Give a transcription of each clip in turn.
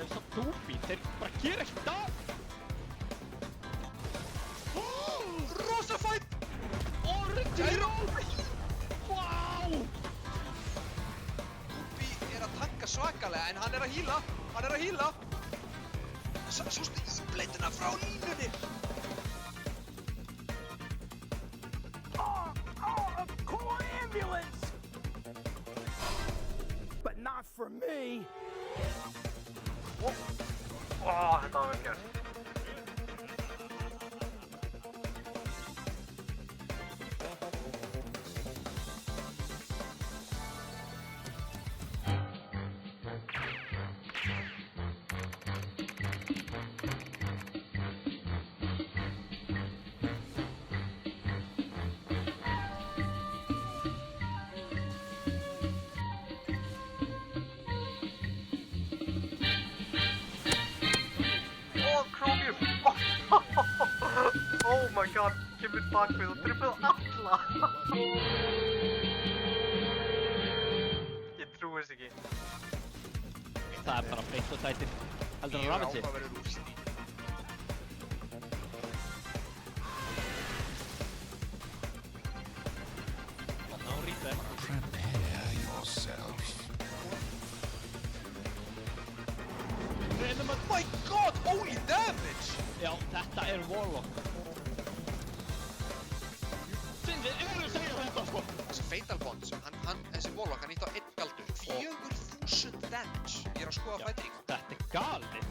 Sem svo dúbí, þeir bara gera ekki það! Rosa fætt! Gyro! Vá! Dúbí er að tanka svakalega en hann er að híla! Hann er að híla! Sástu íbleituna frá línunni? A call ambulance! But not for me! Þetta var vel gert. god, kemur bakvið og trippið alla. Ég trúi þess ekki. Það er bara beint og tætir. Heldur hann rafið sig? Áhugaverður úrslit. Þannig að hún rýpið. Reynum að... My god, holy damage! Já, þetta er Warlock. Sindri, ég verður að segja þetta sko. Þessi Fatal Bonds, þessi Warlock, hann ítt á 1 galdur. 4000 damage. Ég er að skoða fættir í gang. Þetta er galið.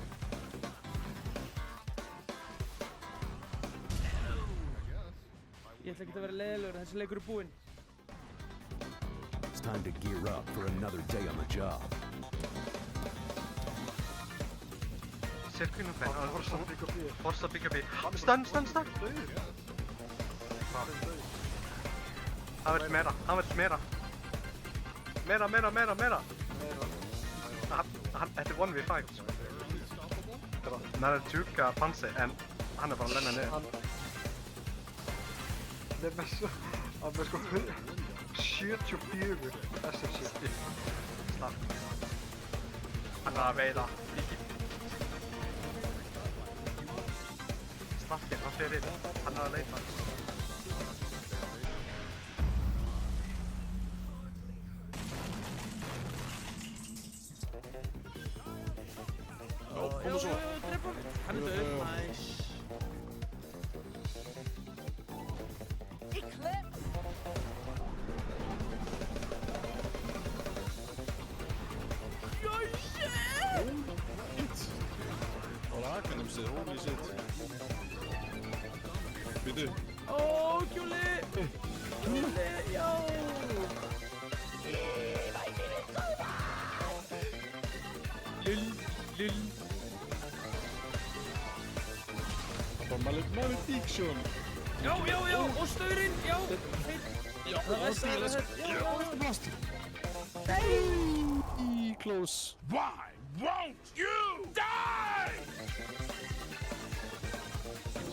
Ég ætla ekki að vera leiðilegur en þessi leikur er búinn. It's time to gear up for another day on the job. Sirkvinum fenn, forsa byggja bí. Stönn! Það vill meira. Meira. Þetta er 1v5. Hann er tjúka pansi, en hann er bara að lenna niður. Það er með sko 74 SFC. Slapp. Hann er að veiða. Slappið, hann fer inn. Hann er að leita. Komum svo. Hann er döð. Nice. Ó, kjúli! Kjúli, já! Lill. Malediction. Já, og staurinn, já! Það er það. Hey, close. Why won't you die?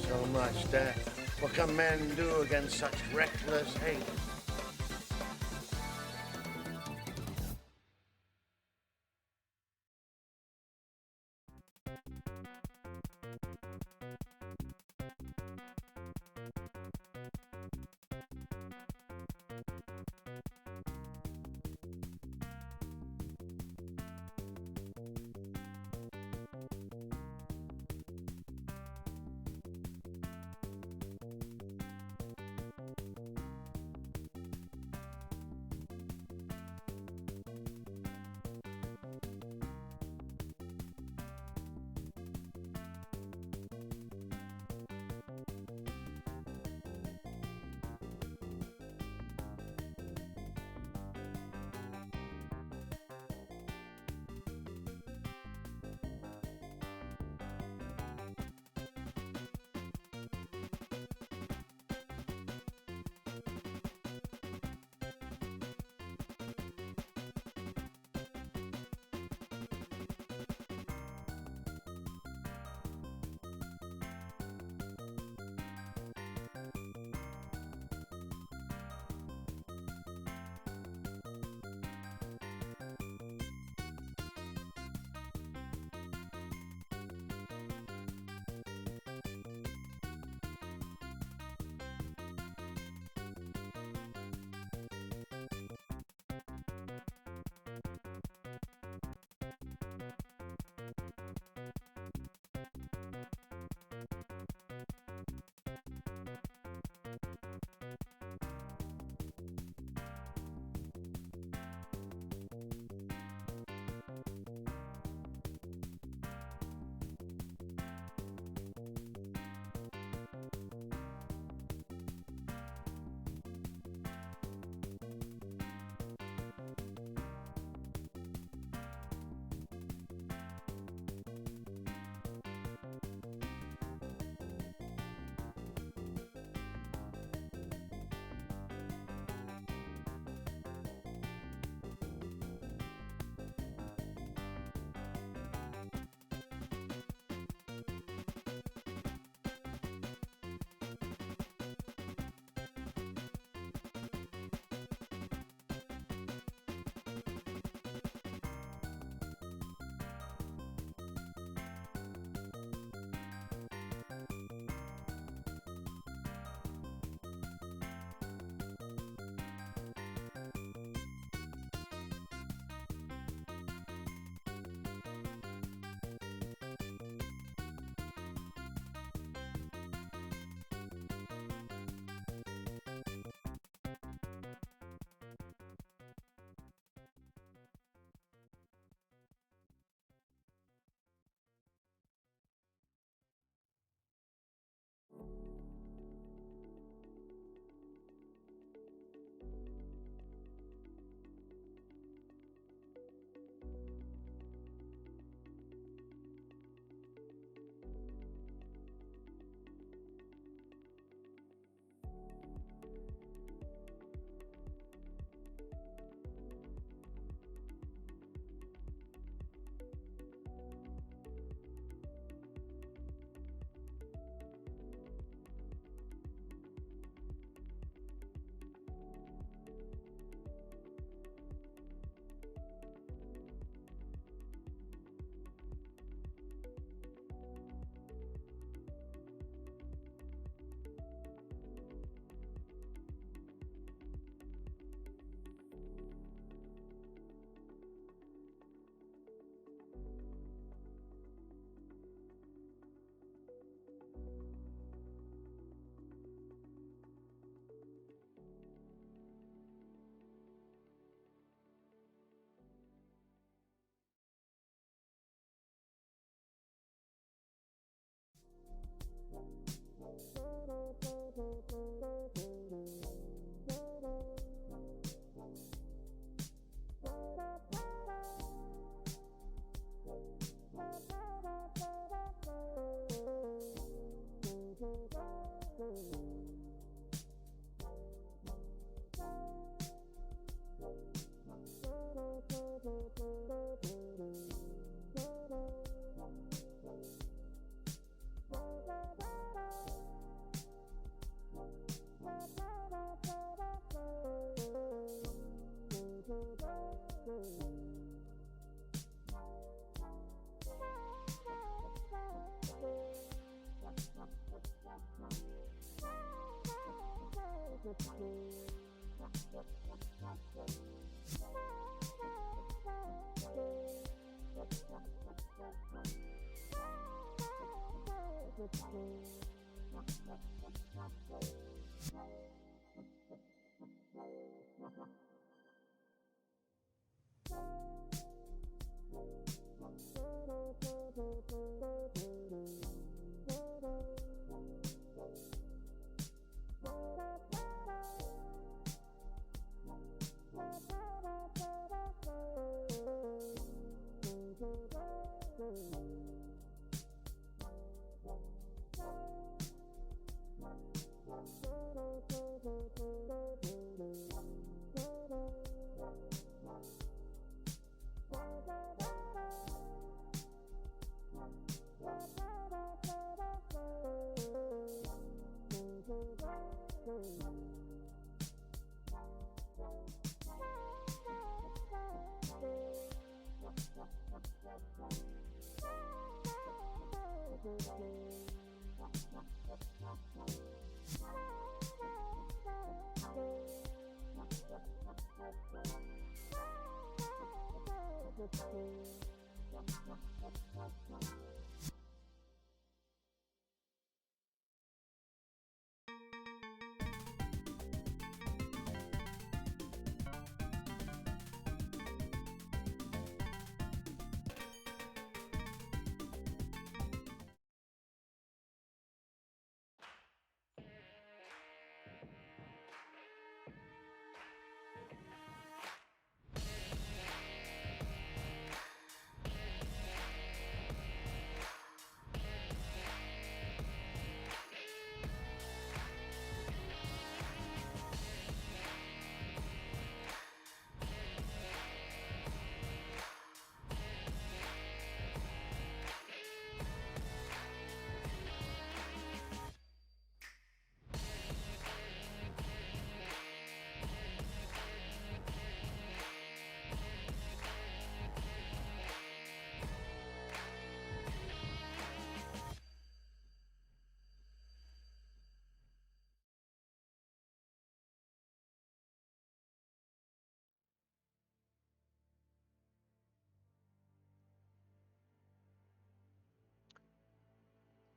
So much death. What can men do against such reckless hate?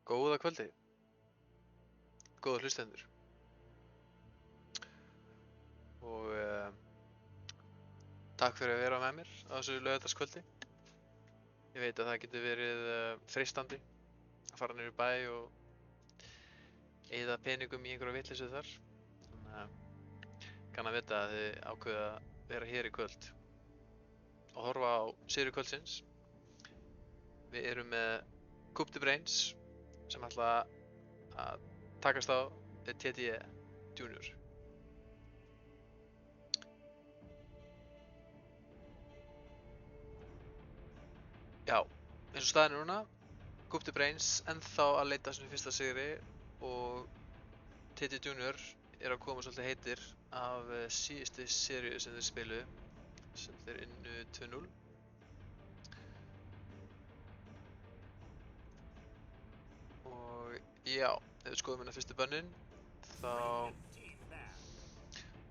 Góða kvöldi, góða hlustendur og takk fyrir að vera með mér á þessu laugardagskvöldi. Ég veit að það getur verið freistandi að fara niður í bæ og eyða peningum í einhverja vitleysu þar. Þannig að kann að vita að þið ákveða að vera hér í kvöld og horfa á sigri kvöldsins. Við erum með Coupe de Brains sem ætla að takast á TTE Junior. Já, eins og staðan er núna, Coupe de Brains ennþá að leita sinni fyrsta sigri og TTE Junior er að koma svolítið heitir af síðustu seríu sem þeir spilu, sem þeir unnu 2-0. Já, ef við skoðum hérna fyrstu bönnin, þá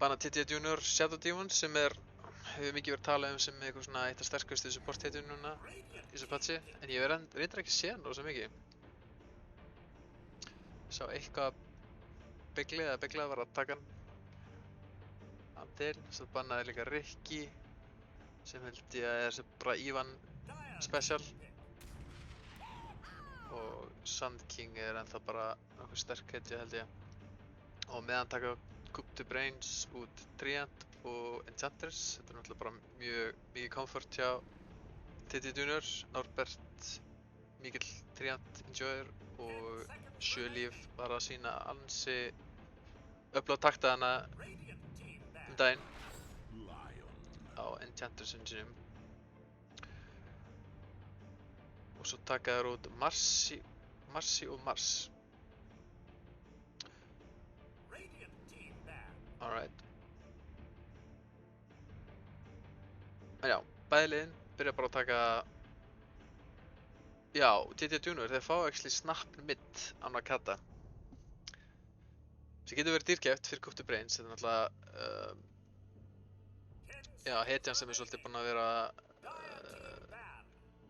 banna TTE Junior Shadow Demon sem hefur mikið verið talað sem eitthvað svona eitt af sterkustu support heitum núna í þessu patchi, en ég reyndar ekki séð hann rosa mikið. Sá eitthvað beglað var að taka hann til, svo bannaði líka Rikki sem held ég að bara Ivan special. Og Sand King er ennþá bara nokkuð sterk hetja held ég. Og meðan taka Coupe de Brains út Treant og Enchantress. Þetta er náttúrulega bara mikið comfort hjá TTE Junior. Norbert, mikill Treant enjoyer og Sjölíf var að sína ansi öfluga takta hana daginn á Enchantressin sínum. Og svo taka þær út Marci og Mars. Alright. En já, bæði liðin byrja bara að taka... Já, TTE Junior, þeir fá actually snap mid á Nakata. sem getur verið dýrkeypt fyrir Coop to Brains. Þetta er náttúrulega já, hetjan sem er svolítið búin að vera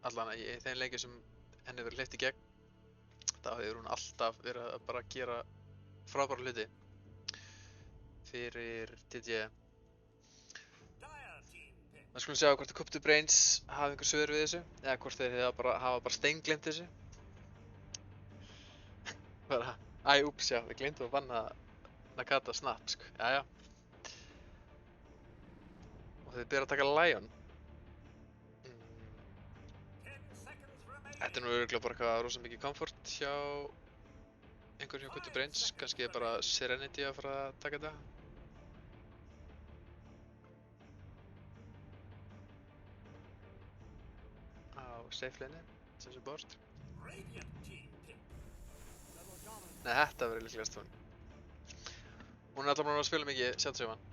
allan í þeim leikjum sem henni verið hleypt í gegn. Þá hefur hún alltaf verið að bara gera frábæra hluti fyrir TTE. Það skulum sjá hvort Coop to Brains hafa einhver svör við þessu eða hvort þeir hafa bara steinglemt þessu. Bara, úps já, við glemdum að banna Nakata Snap, sko. Jæja. Og þeir byrja að taka Lion. Þetta er nú örugglega bara eitthvað rosa mikið comfort hjá einhverjum hjá Coop to Brains. Kannski er bara Serenity að fara að taka þetta. Á safe lane, sem support. Nei, þetta verður líklegast hún. Hún er alltaf búin að spila mikið sjálfsögman.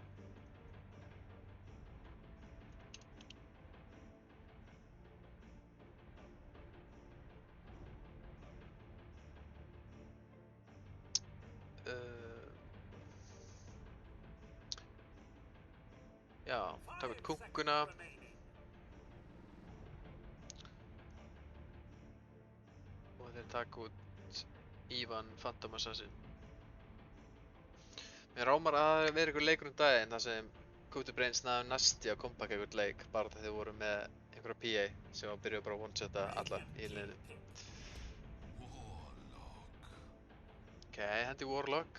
Já, taka út kúnkuna. Og þeir taka út Ivan Phantom Assassin. Mér rámar að það verið einhver leikur daginn þar sem Coop to Brains náðu næsti að kompaka einhvern leik bara þegar þeir voru með einhverja PA sem var byrjuð bara að one-shotta alla í liðinu. Ok, hendi Warlock.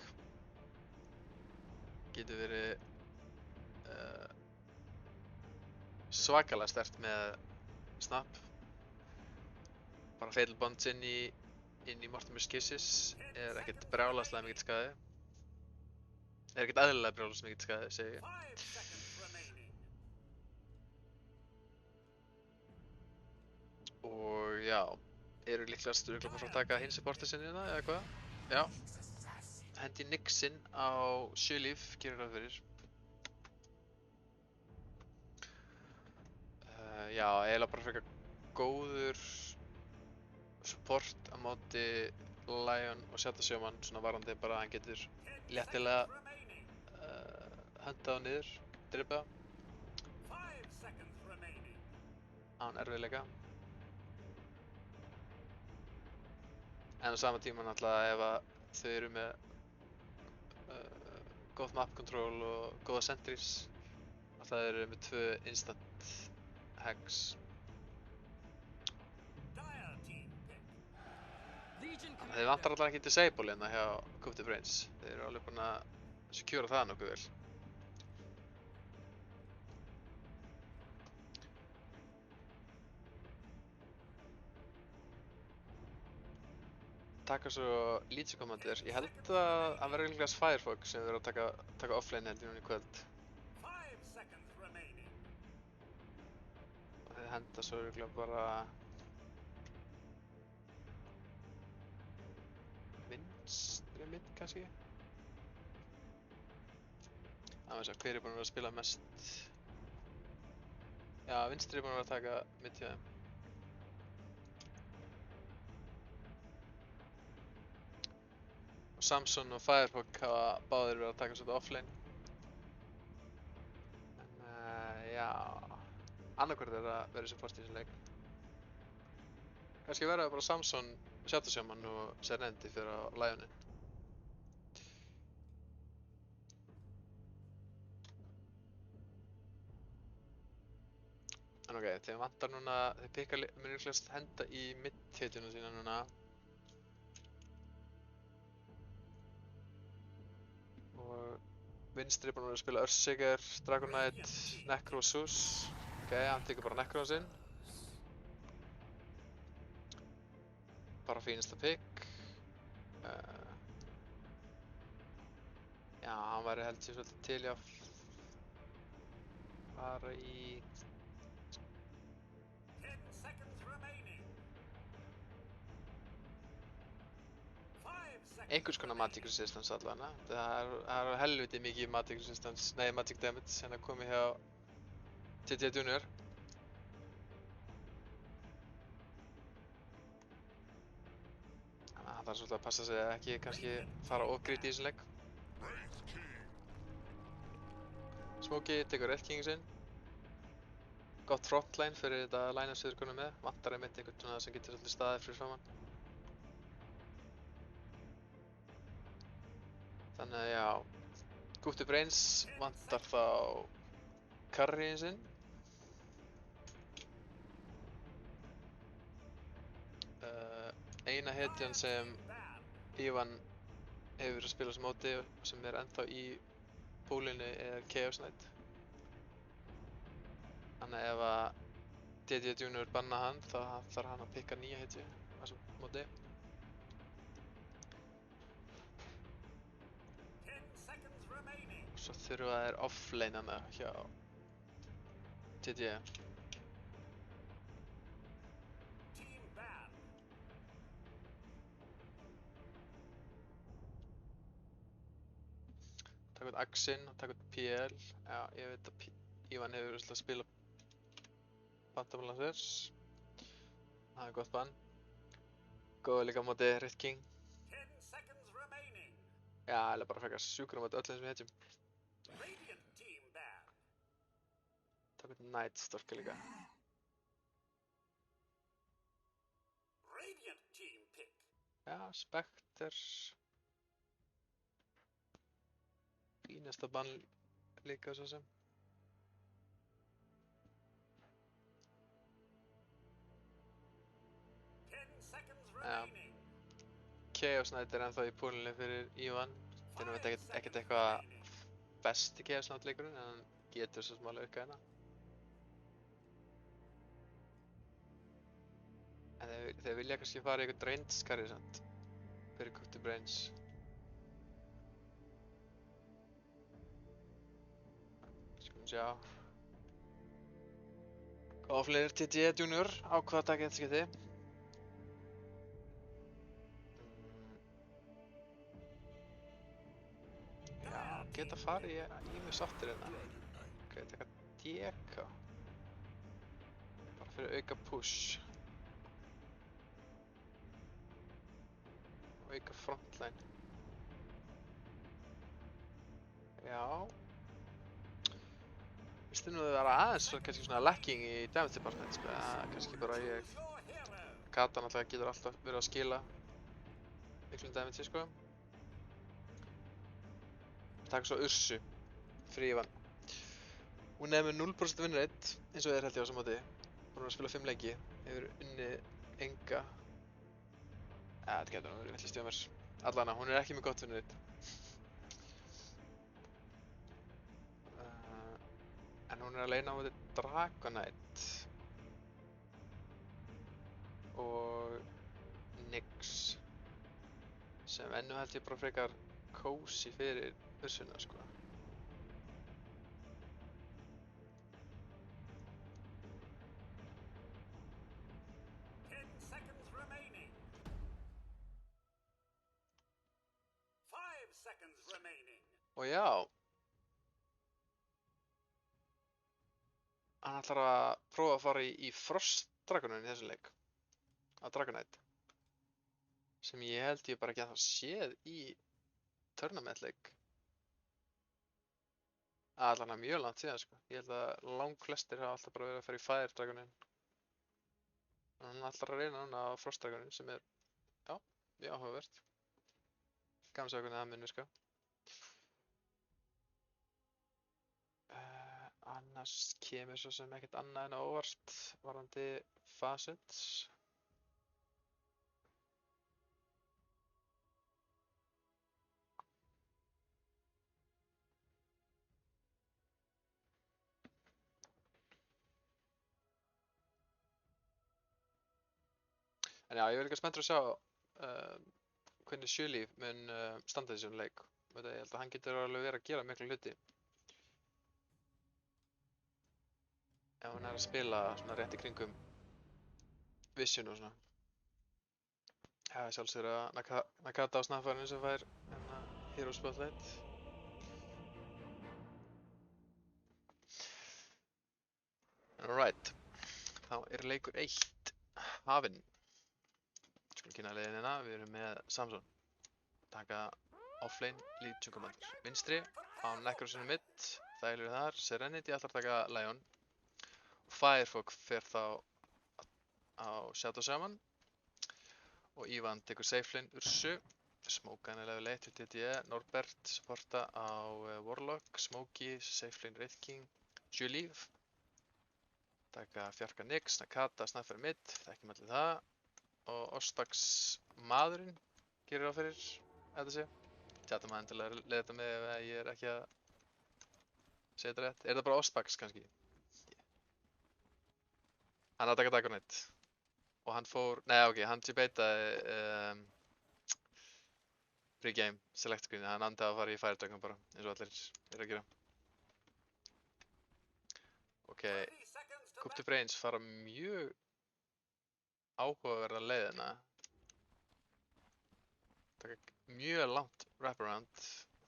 Getur verið svakalega sterkt með Snap. Bara Fatal Bonds inn í Mortimer's Kisses er ekkert brjálæslega mikill skaði. Er ekkert eðlilega brjálæslega mikill skaði, segi ég. Og já, eru líklegast bara að fara að taka hinn supporter sinni hérna, eða hvað? Já. Hendi Nixin á 7 líf, gerir það fyrir. Já, eiginlega bara frekar góður support á móti Lion og Shadow Shaman, svona varandi bara að hann getur léttilega höndað á niður, drippa án erfiðleika. En á sama tíma náttúrulega ef að þau eru með góð map control og góða sentries, að það eru með 2 instant hacks. Þeir vantar alltaf ekki disable hérna hjá Coop to Brains. Þeir eru alveg búin að secura það nokkuð vel. Taka svo Legion Commander. Ég held að hann verður líklegast Firefox sem verður að taka offlane held ég núna í kvöld. Og þeir henda svo líklega bara vinstri mid kannski. Það veist að hver er búinn að vera að spila mest. Já, vinstri er búinn að vera að taka mid hjá þeim. Og Samson og Firehawk hafa báðir verið að taka svolítið offlane. En já, annarkvort er að vera support í þessum leik. Kannski verða bara Samson, Shadow Shaman og Serenity fyrir á Lionin. En ok, þeir vantar núna, þeir munu líklegast henda í mid-hitjuna sína núna. Og vinstri er búinn að vera að spila Earthshaker, Dragon Knight, Necro og Zeus. Ok, hann tekur bara Necron sinn. Bara fínasta pick. Já, hann væri held ég svolítið til í að fara í einhvers konar Magic Resistance allavega. Það er helviti mikið Magic Resistance, nei Magic Damage sem að komi hjá TTE Junior. Þannig að það þarf svolítið að passa sig að ekki kannski fara of grit í þessum leik. Smokey tekur Red King sinn. Gott frontline fyrir þetta line-up sem þeir konum með. Vantar einmitt einhvern svona sem getur svolítið staðið fyrir framan. Þannig að já, Gútti Brains vantar þá Curryin sinn. Eina hetjan sem Ivan hefur verið að spila sem móti sem ennþá í púlinni Chaos Knight. Þannig ef að DD Junior banna hann þá þarf hann að pikka nýja hetju á þessum móti. Svo þurfa þeir offlane hana hjá DD. Takk út Axin og takk út PL. Já, ég veit að Ivan hefur verið að spila Bantamalansers. Það gott bann. Góða líka á móti Red King. Já, eða bara frekar sjúkur á móti öllum sem hetjum. Takk út Night Stalker líka. Já, Spectre. Fínasta bann líka svo sem. Já. Chaos Knight ennþá í púlinni fyrir Ivan. Þetta er ekkert eitthvað besti Chaos Knight leikurinn en hann getur svo sem alveg auka hérna. En þeir vilja kannski fara í eitthvað range carry samt fyrir Gútti Brains. Já. Offlaner TT Junior ákvað að taka þetta skipti. Já, geta farið í mig sáttir hérna. Ok, taka DK. Bara fyrir auka push. Og auka frontline. Já. Finnst þið nú að það var aðeins kannski svona lacking í damage department, sko. Kannski bara ég... Kata náttúrulega getur alltaf verið að skila miklum damage, sko. Takk svo Ursu fyrir Ivan. Hún er með 0% win rate, eins og held ég á þessum móti. Hún er að spila 5 leiki, hefur unnið enga. Þetta getur nú verið villist hjá mér. Allana, hún er ekki með gott win rate. En hún er að leina á móti Dragonite og Nyx sem ennu held ég bara frekar cozy fyrir Ursuna, sko. Og já, hann ætlar að prófa að fara í Frost Dragonin í þessum leik á Dragonite sem ég held ég bara ekki að það séð í tournament leik allan að mjög langt síðan, sko. Ég held að langflestir hafa alltaf bara verið að fara í Fire Dragonin en hann ætlar að reyna núna á Frost Dragonin sem er mjög áhugavert. Gaman að sjá hvernig það mun virka. Annars kemur svo sem ekkert annað en á óvart varðandi Facets. En já, ég er líka spenntur að sjá hvernig Sjölíf mun standa þessum leik. Ég held að hann getur alveg verið að gera miklu hluti. Ef hann er að spila svona rétt í kringum Vision og svona. Já, sjálfsögur að Nakata á snaffarinu sem fær Hero Spotlight. Alright, þá er leikur 1 hafinn. Skulum kynna leiðin hérna, við erum með Samson. Taka offlane, lead Jungle Commander. Vinstri, á Necrosinu mitt, þægilegur þar. Serenity ætlar að taka Lion. Firefog fer þá á Shadow Shaman. Og Ivan tekur Safelin Ursu. Smókan er level 1 til TTE. Norbert supporta á Warlock. Smokey, Safelin Wraith King. Julieve. Taka Fjarka Nix, Nakata, Snæfari Mid. Þekkjum allir það. Og Ostax maðurinn gerir á fyrir þetta sé. Tjata maður endilega leiði þetta með ef ég er ekki að segja þetta rétt. Er það bara Ostax kannski? Hann að taka Dagonite. Og hann fór, nei ok, hann beitaði pre-game select screenið. Hann andaði að fara í Fire Dragon bara, eins og allir eru að gera. Ok, Coup de Brains fara mjög áhugaverða leiðina. Taka mjög langt wraparound.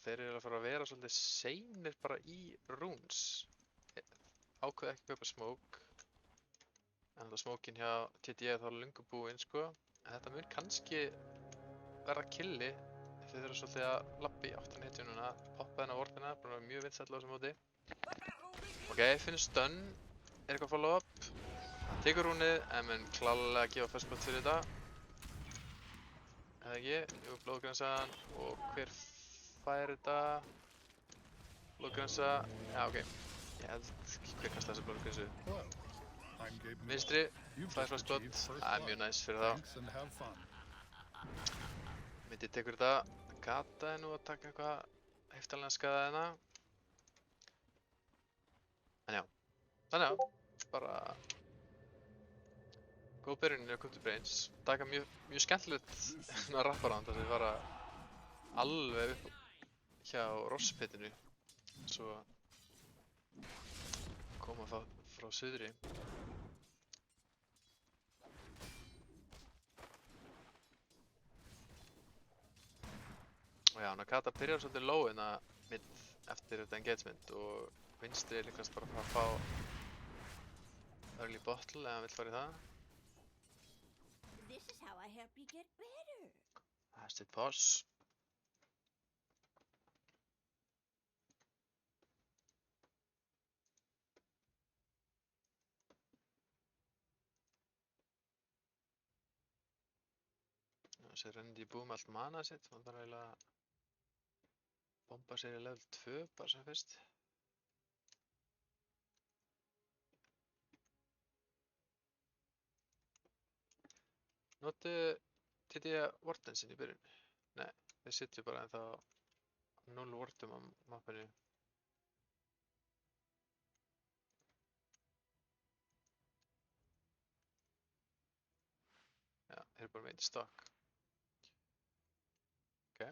Þeir eru að fara að vera svolítið seinir bara í runes. Ákveði ekki að kaupa smoke. En þetta smokin hjá TTE er þá löngu búinn sko. En þetta mun kannski verða killi. Þeir þurfa svolítið að labba í áttan hetju núna. Poppa þennan vortina, búin að vera mjög vinsæll á þessum móti. Ok, finnur stun. Er eitthvað follow-up. Tekur rúnið, en mun klálega að gefa first blood fyrir þetta. Eða ekki, jú, blóðgrensan og hver fær þetta? Blóðgrensa, já ok. Ég held, hver kasta þessi blóðgrensu? Vinstri, fær first blood, það er mjög næs fyrir þá. Myndi tekur þetta, Kata er nú að taka eitthvað heftalega skaða hérna. En já, þannig já, bara góð byrjunin á Coup de Brains. Taka mjög skemmtilegt wraparound þar sem fara alveg upp hjá Rosspitinu. Svo koma frá suðri. Og já, Nakata byrjar svolítið low hérna mid eftir þetta engagement og vinstri er líkast bara að fá early bottle ef hann vill fara í það. This is how I help you get better. Hashtag pause. Þessi rendi í búum allt mana sitt, hann þarf eiginlega að bomba sér í level 2 bara sem fyrst. Notu TTE Wardensin í byrjun. Nei, þeir sitja bara ennþá 0 wardum á mappinu. Já, þeir eru bara með einn stock. Ok.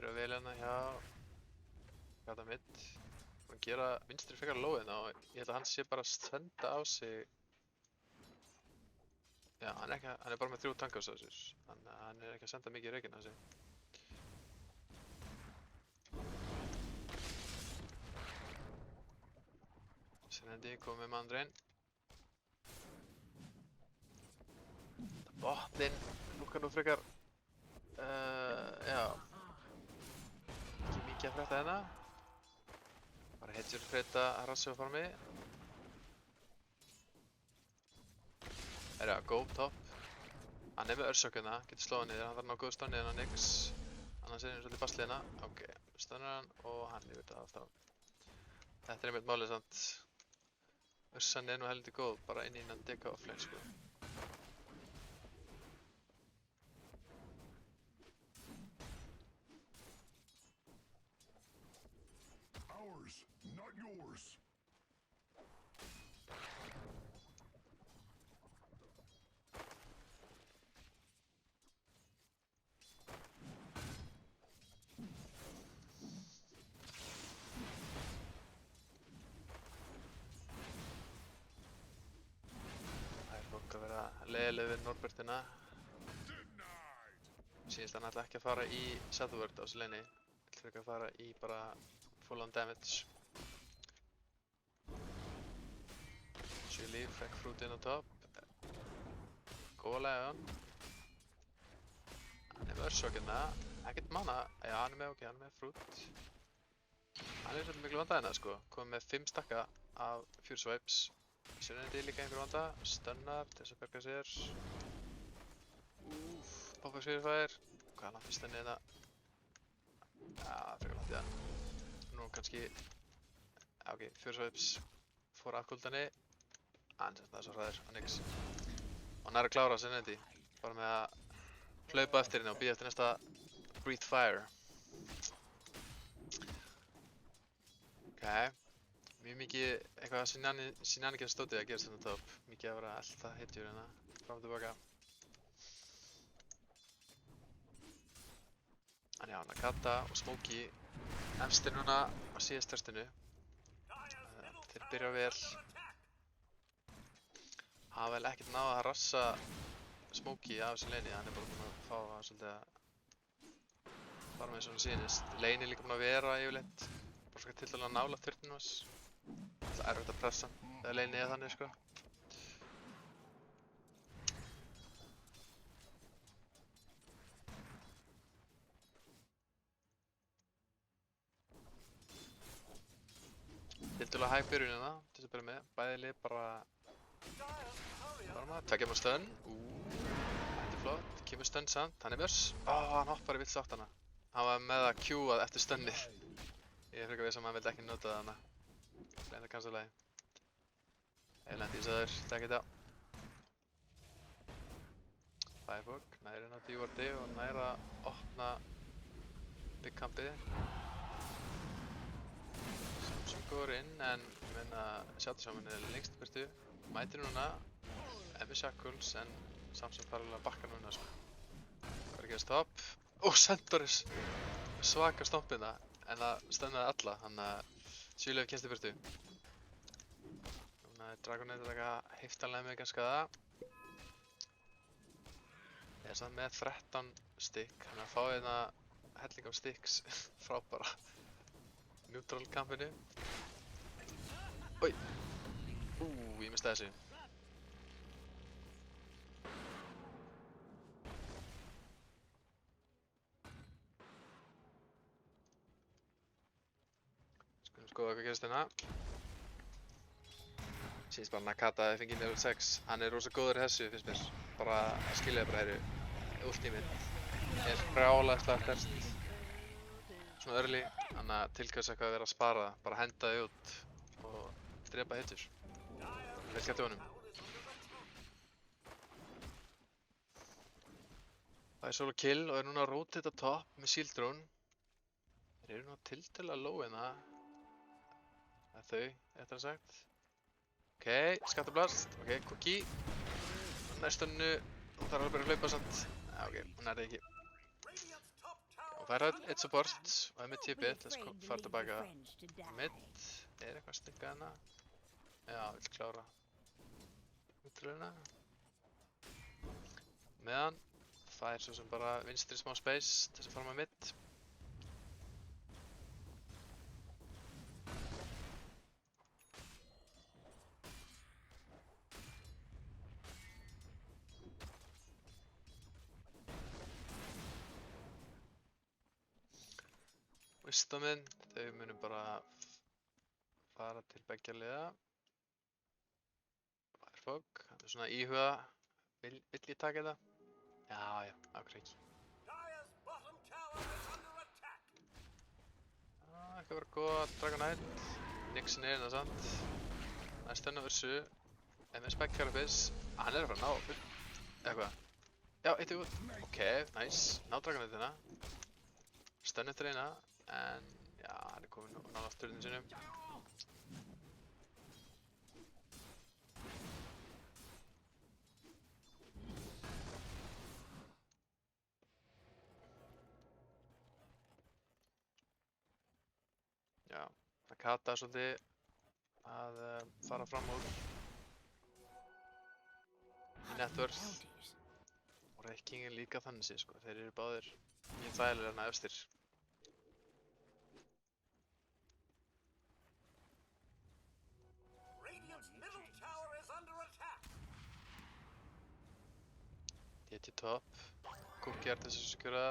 Byrja vel hérna hjá Kata Mid. Búin að gera vinstri frekar low hérna og ég held að hann sé bara að senda á sig. Já, hann er bara með 3 tankers á þessu. Hann er ekki að senda mikið í reikinn á sig. Serendi komið með mandrein. Botnin lúkar nú frekar já, ekki mikið að frétta hérna. Bara hetjur freyta rassi á farmi. Herra, go top. Hann er með örsökuna, getur slóða niður, hann þarf að ná góð stönnið hérna Nix. Annars er hann svolítið bastlið hérna. Ok, stönnur hann og hann yfir þetta alltaf. Þetta er einmitt málið samt. Ursan er nú heldur góð, bara inn í innan deka offlane sko. Ours, not yours. deilið við Norbertina. Sýnist hann ætla ekki að fara í Southward á þessu leini. Ætla ekki að fara í bara full on damage. Chili fekk frút inn á topp. Góða lega. Hann með örsokina. Ekkert manna. Já, hann með, ok, hann með frút. Hann svolítið miklu vanda hérna, sko. Komið með 5 stakka af Fure Swipes. Serenity líka einhver vanda. Stunnar til þess að berga sér. Pop-up Spirifire. Hvað er langt í stunni hérna? Já, frekar langt í það. Nú kannski... Já, ok, Fure Swipes fór af kuldanni. Það er svo hræður, á nix. Og hann er að klára Serenity. Bara með að hlaupa eftir henni og bíða eftir næsta Breathe Fire. Ok. Mjög mikið eitthvað shenanigans stótið að gerast hérna top. Mikið að vera að elta hitjur hérna. Fram og tilbaka. Þannig já, Nakata og Smokey efstir núna á síðast törstinu. Þeir byrja vel. Hafa vel ekkert náð að rassa Smokey af þessu leini. Hann er bara búinn að fá að svolítið að fara með eins og hann sýnist. Leini er líka búinn að vera yfirleitt. Bara svona tiltölulega nálægt turninum hans. Það er erfitt að pressa þegar leini er þannig, sko. Tiltölulega hæg byrjun hérna, til þess að byrja með. Bæði lið bara maður, tvekja með stun. Þetta er flott, kemur stun samt, hann er mörs. Hann hoppar í vill sáttana. Hann var með að queuað eftir stunnið. Ég er frekar viss að hann vildi ekki nota það hana. Lenda kansalagi. Ég lendi í söður, takk í það. Firefog, næri inn á D-wardi og næri að opna big campið. Samsung går inn en ég meina Shadowshaman er lengst í burtu. Mætir núna Emmy Shackles en Samsung fara alveg að bakka núna, sko. Hvað er að gerast topp? Centaurus! Svaka stompina en það stunnaði alla, þannig að Sjúleif kemst í burtu. Núna er Dragonite að taka heiftanlega mikið skaða. Ég er samt með 13 stykk, þannig að fá hérna helling af sticks frá bara neutral kampinu. Oj! Ég misti þessu. Skulum skoða hvað gerist hérna. Sýnist bara Nakata að fengið level 6. Hann er rosa góður í þessu, finnst mér. Bara að skilja það bara hér. Ultimate er brjálæðislega sterkt. Svona early, þannig að tilkvæmst eitthvað að vera að spara. Bara henda þau út og drepa hittur. Vel gert hjá honum. Það er solo kill og er núna að rotata top með shield drone. Þeir eru nú tiltölulega low hérna. Það er þau, eftir að sagt. Ok, skattablast. Ok, cookie. Næstunnu. Hún þarf alveg að hlaupa samt. Já, ok, hún er það ekki. Og það er eitt support og er með TP-t. Let's fara tilbaka. Mid. Er eitthvað stikkað hérna? Já, vill klára. Útrúlega. Meðan. Það er svo sem bara vinstri smá space til þess að fara með mid. Wisdomin, þau munum bara fara til beggja liða. Firefog, hann er svona íhuga, vill ég taka þetta? Já, ákveð ekki. Ekki verið góða Dragonite. Nixon er hérna samt. Það er stunna versu. MS Backcarabis. Hann er að fara að ná full. Eitthvað. Já, eitt í út. Ok, nice. Ná Dragonite hérna. Stunna eftir eina. En já, hann er komin nála aftur turnin sinum. Já, Nakata svolítið að fara fram úr. net worth. Og Wraith King er líka þannig séð, sko. Þeir eru báðir mjög þægilegir hérna efstir. DT top. Cookie er til þess að skjóra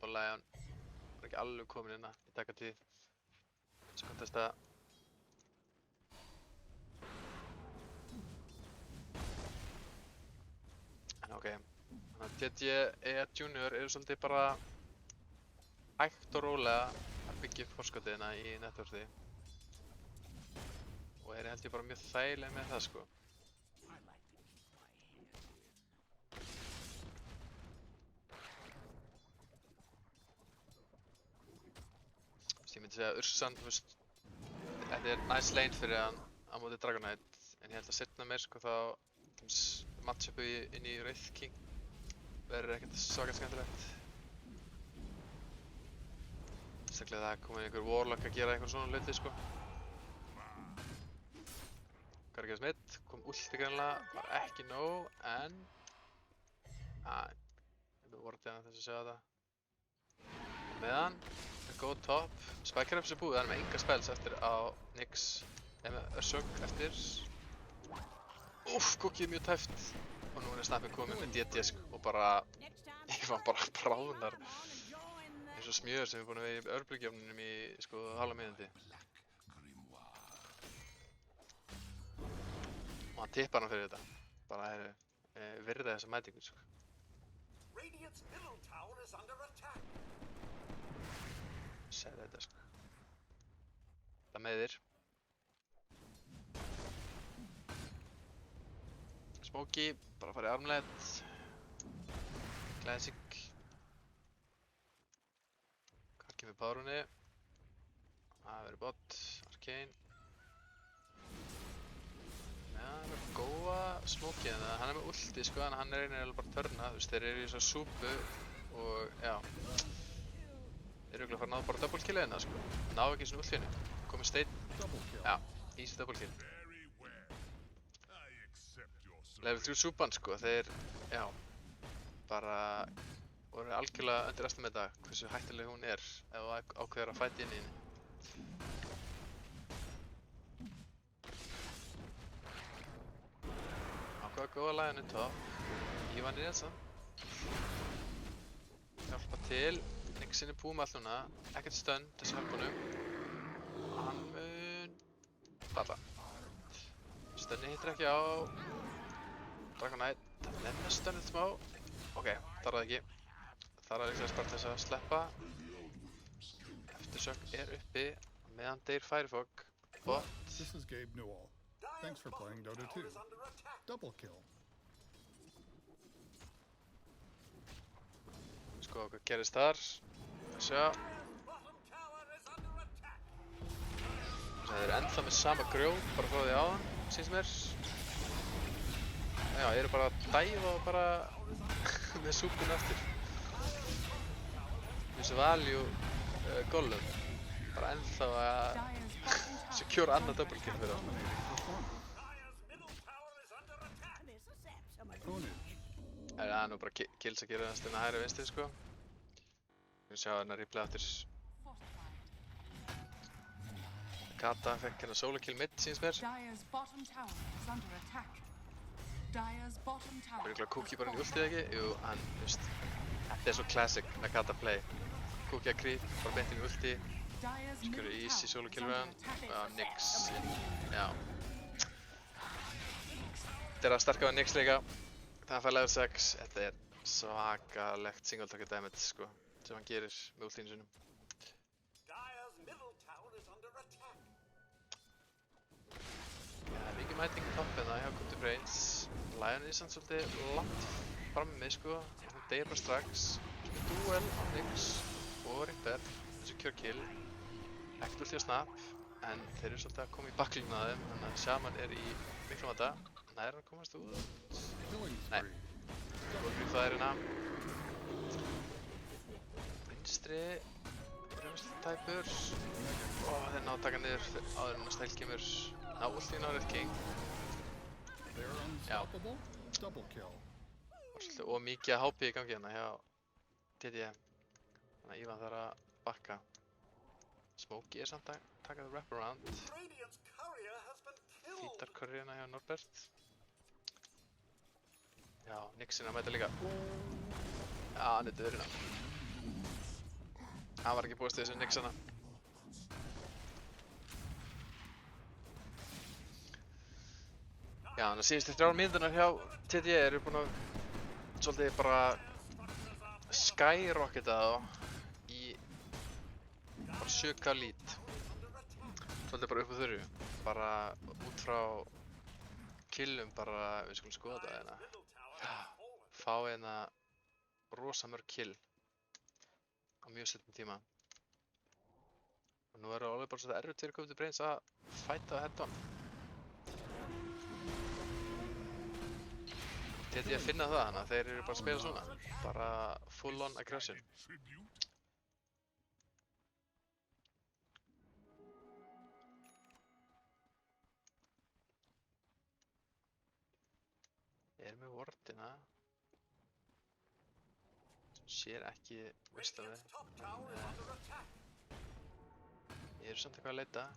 og Lion var ekki alveg komin hérna í takatíð. Svo kom testa. En ok, þannig að TT Junior eru svolítið bara hægt og rólega að byggja upp forskotið hérna í networthi. Og þeir held ég bara mjög þægilega með það, sko. Ég myndi segja að Ursan, þú veist, þetta er nice lane fyrir hann á móti Dragonite, en ég held að seinna meir, sko, þá matchupu inn í Wraith King verður ekkert svaka skemmtilegt. Sérstaklega það komið einhver Warlock að gera einhvern svona hluti, sko. Gargars mitt, kom ulti greinlega, var ekki nóg, en ég voru til hann þess að segja þetta. Meðan góð top. Spike Reps er búið, hann er með enga spells eftir á Nyx. Eða með Ursug eftir. Úff, Cookie er mjög tæft. Og nú er snappin komið með DT, sko, og bara, ég var bara bráðnar. Eins og smjör sem við búin að vera í örbulgjöfnunum í, sko, halva mínúti. Og hann tippar hann fyrir þetta. Bara virða þessa mætingu, sko. Sæði þetta, sko. Það meðir. Smokey, bara farið armlet. Classic. Hvað kemur Párunni? Það verður bot. Arcane. Já, það verður góða Smokey en það. Hann er með ulti, sko, en hann reynir alveg bara að törna. Þú veist, þeir eru í svona súpu og, já. Þeir eru örugglega að fara að náða bara double kill hérna, sko. Ná ekki svona ultinu. Komið steinn. Já, easy double kill. Level 3 súpan, sko, þeir, já, bara voru algjörlega underestimate hversu hættuleg hún er ef þú ákveður að fæta inn í henni. Ákveða góða laginu top. Ívan í þessan. Hjálpa til. Nyxin er búið með allt núna, ekkert stun til þess að hjálpa honum. Hann mun falla. Stunni hittir ekki á Dragonite. Það nefnir stunnið smá. Ok, þar var það ekki. Þar var líklega bara til þess að sleppa. Eftirsögn er uppi meðan deyr Firefog. Bot. This is Gabe Newell. Thanks for playing Dota 2. Double kill. Sko hvað gerist þar. Sjá. Það eru ennþá með sama grjót bara frá því áðan, sýnst mér. Já, ég eru bara að dæfa og bara með súpun eftir. Þessu value Gollum. Bara ennþá að secure annað double kill fyrir hann. Það er nú bara kills að gera það stunna hægri vinstri, sko. Við sjá hérna replay aftur. Kata fekk hérna solo kill mid, sýnst mér. Örugglega Cookie bara inn í ultið ekki? Jú, hann, þú veist, þetta er svo classic með Kata play. Cookie að creep, bara beint inn í ulti. Skurðu easy solo kill við hann. Og Nyx, já. Þetta er að sterka við Nyx líka. Það fær level 6, þetta er svakalegt single target damage, sko, sem hann gerir með ultinu sinum. Já, það er mikið mæting topp hérna hjá Good to Brains. Lion er samt svolítið langt frammi, sko, hún deyr bara strax. Duel á Nyx og Ripper, secure kill. Ekkert ulti á snap, en þeir eru svolítið að koma í baklínuna á þeim, þannig að Shaman er í miklu vanda. Nær hann komast út. Nei. Góðgrip það er hérna. Vinstri. Brunstæpur. Og þeir ná að taka niður áður en að stæl kemur. Ná ultíðin á Wraith King. Já. Double kill. Var svolítið of mikið HP í gangi hérna hjá TD. Þannig að Ívan þarf að bakka. Smokey er samt að taka the wraparound. Fítar curryina hjá Norbert. Já, Nixon að mæta líka. Já, hann er döðurinn á. Hann var ekki búist við þessu Nixona. Já, þannig að síðustu 3 mínúturnar hjá TD eru búin að svolítið bara skyrocketa þá í bara 7k lead. Svolítið bara upp á þurru. Bara út frá killum bara, við skulum skoða þetta hérna. Fá hérna rosa mörg kill á mjög stuttum tíma. Og nú eru alveg bara svolítið erfitt fyrir Computer Brains að fæta head-on. Þetta ég að finna það, þannig að þeir eru bara að spila svona. Bara full-on aggression. Ég er með wardina. Sér ekki vistaði. Ég er samt eitthvað að leita.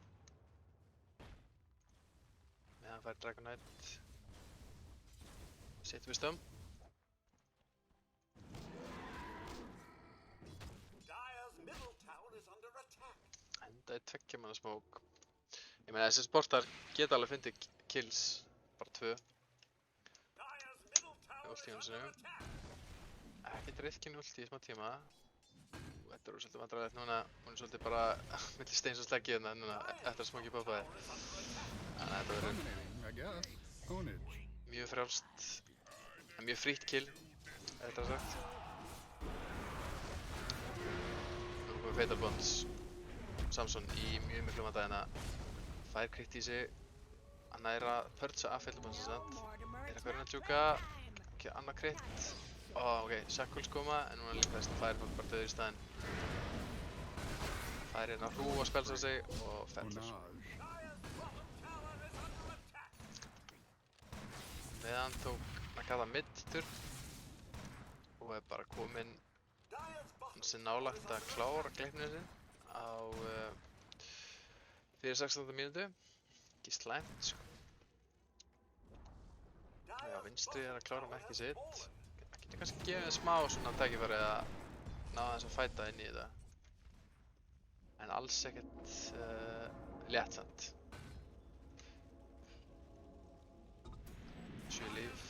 Meðan fær Dragonite. Sitt wisdom. Enda 2 manna smoke. Ég meina þessi sportar geta alveg fundið kills. Bara 2. Ulti í hansinu. Ekkert reyðkynni ulti í smá tíma. Þetta eru svolítið vandræðilegt núna. Hún er svolítið bara milli steins og sleggju hérna núna eftir að Smokey poppaði. Þannig að þetta verður mjög frjálst. Mjög frítt kill, eftir að sagt. Nú komið Fatal Bonds. Samson í mjög miklu vanda hérna. Fær kritt í sig. Hann næra purcha af Fatal Bonds sem sagt. Er eitthvað að djúka. Ekki annað kritt. Ok, Shackles koma, en núna líka þess að Fire bara döður í staðinn. Fire hérna að hrúa spels á sig og fellur. Meðan tók Nagata mid-turn og er bara kominn ansi nálægt að klára gleipninu sinn á fyrir 16. mínútu. Ekki slæmt sko. Já, vinstri er að klára með ekki sitt. Það getur kannski gefið smá svona tækifæri að ná aðeins að fæta inn í þetta. En alls ekkert léttsamt. 7 líf.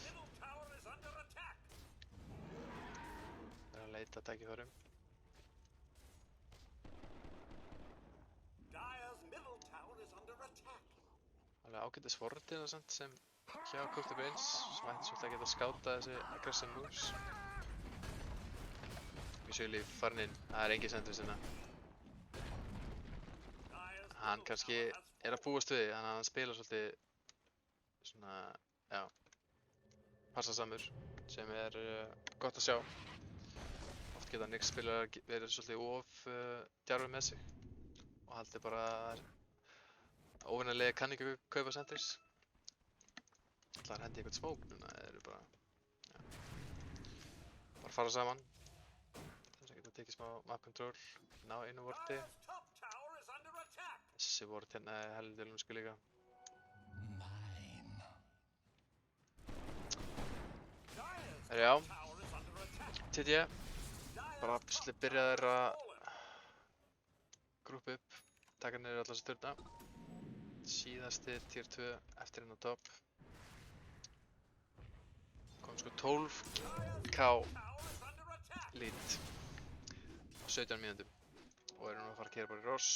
Það er að leita tækifærum. Alveg ágætis forritina samt sem hjá Computer Brains sem ætti svolítið að geta skátað þessi aggressive moves. Við séum líf farin inn, það er engin sendvis hérna. Hann kannski er að búast við því, þannig að hann spila svolítið svona, já, passasamur sem er gott að sjá. Oft geta Nix spilar verið svolítið of djarfur með sig og haldið bara óvinnilega kann ekki kaupa sendvis. Það hendi eitthvað smoke núna, þeir eru bara, já, bara fara saman. Þess að geta tekið smá map control, ná einu vorti. Þessi vort hérna er heldur lúmsku líka. Já, TD, bara svolítið byrjaðir að grúpa upp, taka niður allar þessa turna. Síðasti tier 2 eftir hérna á topp. Kom sko 12k lead á 17 mínútum og erum nú að fara að keyra bara í Ross.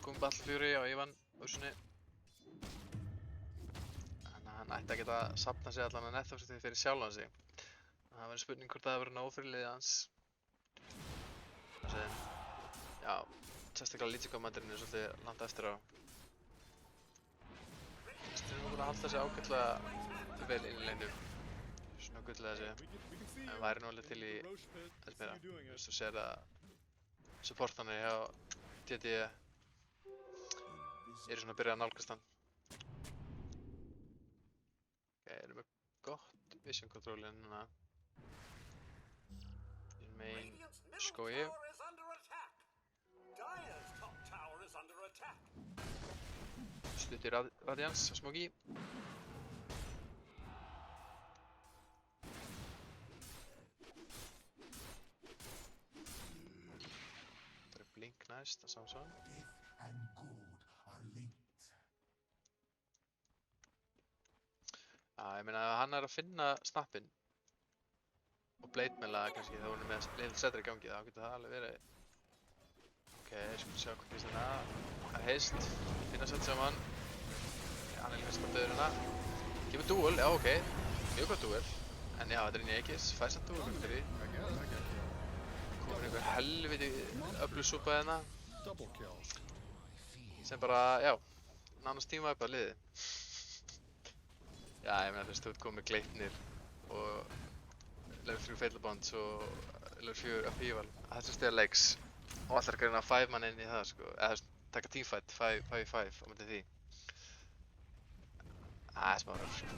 Kom Battle á Ívan Ursunni. Þannig að hann ætti að geta safnað sig allan að netthófsitið fyrir sjálfan sig. Það verður spurning hvort það verður nóg fyrir liðið hans. Þessi, já, sérstaklega Lítsikommandurinn er svolítið landa eftir á. Þeir eru nú búin að halda sig ágætlega vel inn í leinu. Svona gullið þessu. En væri nú alveg til í þess meira. Þú veist, þú sér að supportanir hjá TD eru svona að byrja að nálgast hann. Ok, erum við gott vision control núna. Í main skói. Stutt í radians á Smoky. Það er blink næst á Samson. Já, ég meina ef hann er að finna snappinn og blade meðlega kannski þá hún er með little setter í gangi, þá getur það alveg verið. Ok, ég skal sjá hvað gerist hérna. Það er heist, finna sett saman. Ok, hann er líka að döður hérna. Kemur duel, já ok, mjög gott duel. En já, þetta er inn í Aegis, fær satt duel með fyrir. Komur einhver helviti öflug súpa hérna. Double kill. Sem bara, já, nánast tíma upp að liði. Já, ég meina þú veist, þú ert komið Gleipnir og level 3 Fatal Bonds og level 4 Upheaval að þessum stiga leiks og allar að reyna 5 mann inn í það sko, eða þú veist, taka teamfight 5v5 á myndi því. Það er smá röf sko.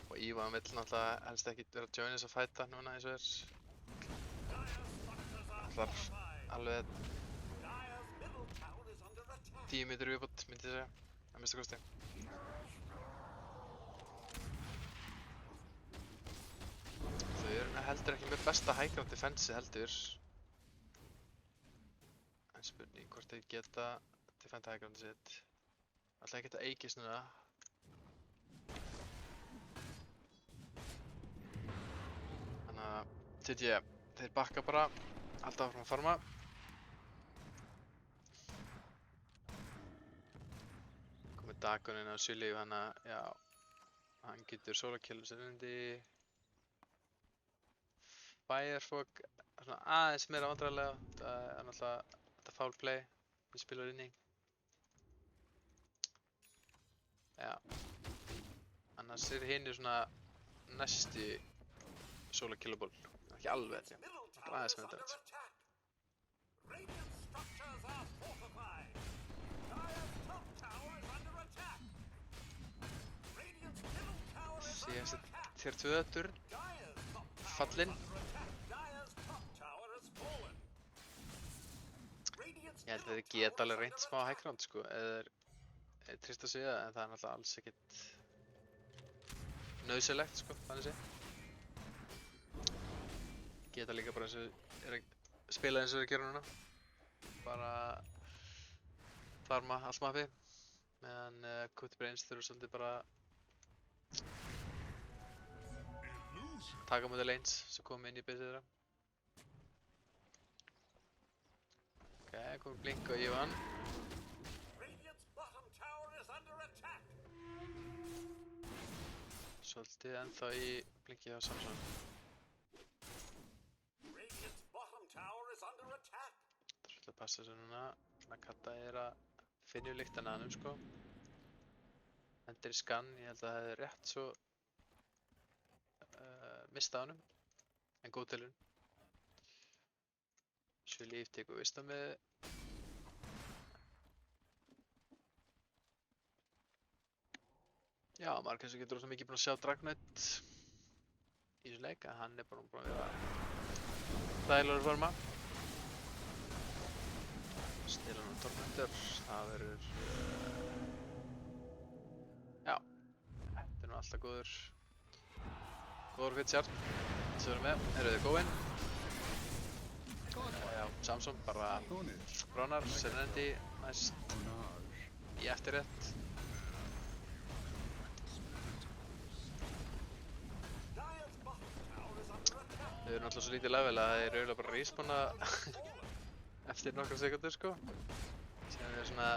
Og Ivan vill náttúrulega helst ekki vera að joina þess að fæta núna eins og allar alveg 10 mínútur viðbót myndi ég segja, að minnsta kosti. Þau eru heldur ekki með besta high ground defense heldur. En spurning hvort þeir geta defenda high ground sitt. Ætla ekki geta Aegis núna. Þannig að TD, þeir bakka bara, halda áfram að farma. Komið Dagon inn á Sully og já, hann getur solo kill sér undi. Firefog, svona aðeins meira vandræðilega, það er náttúrulega þetta foul play, við spilum inn í. Já, annars er hinn svona næstu solo killable, ekki alveg þetta, bara aðeins meira damage. Síðan þér 2 turn, fallinn. Ég held að þið geta alveg reynt smá high ground sko, eða er trist að segja, en það er náttúrulega alls ekkert nauðsynlegt sko, þannig sé. Geta líka bara eins og er að spila eins og er að gera núna. Bara farma allt mappi, meðan Cutbrains þurfa svolítið bara taka mútið lanes sem kom inn í base þeirra. Ok, komur blink á Ivan. Svolítið ennþá í blinki á Samson. Það er svolítið að passa þessu núna. Nakata er að finna lyktina að hann sko. Hendur í skann, ég held að það hefði rétt svo mista honum, en góð tilraun. Sully tekur vista með já, maður kannski getur ósað mikið búinn að sjá Dragnite í þessu leik, en hann er bara búinn að vera þægilegur að forma. Stila hann Tormentor, það verður já, þetta er nú alltaf góður fitchart sem við erum með, eru þið góinn. Já, Samson bara bránar, Serenity næst í eftirrétt. Þau eru náttúrulega svo lítið level að þeir eru bara respawna eftir nokkra sekundur sko. Sem er svona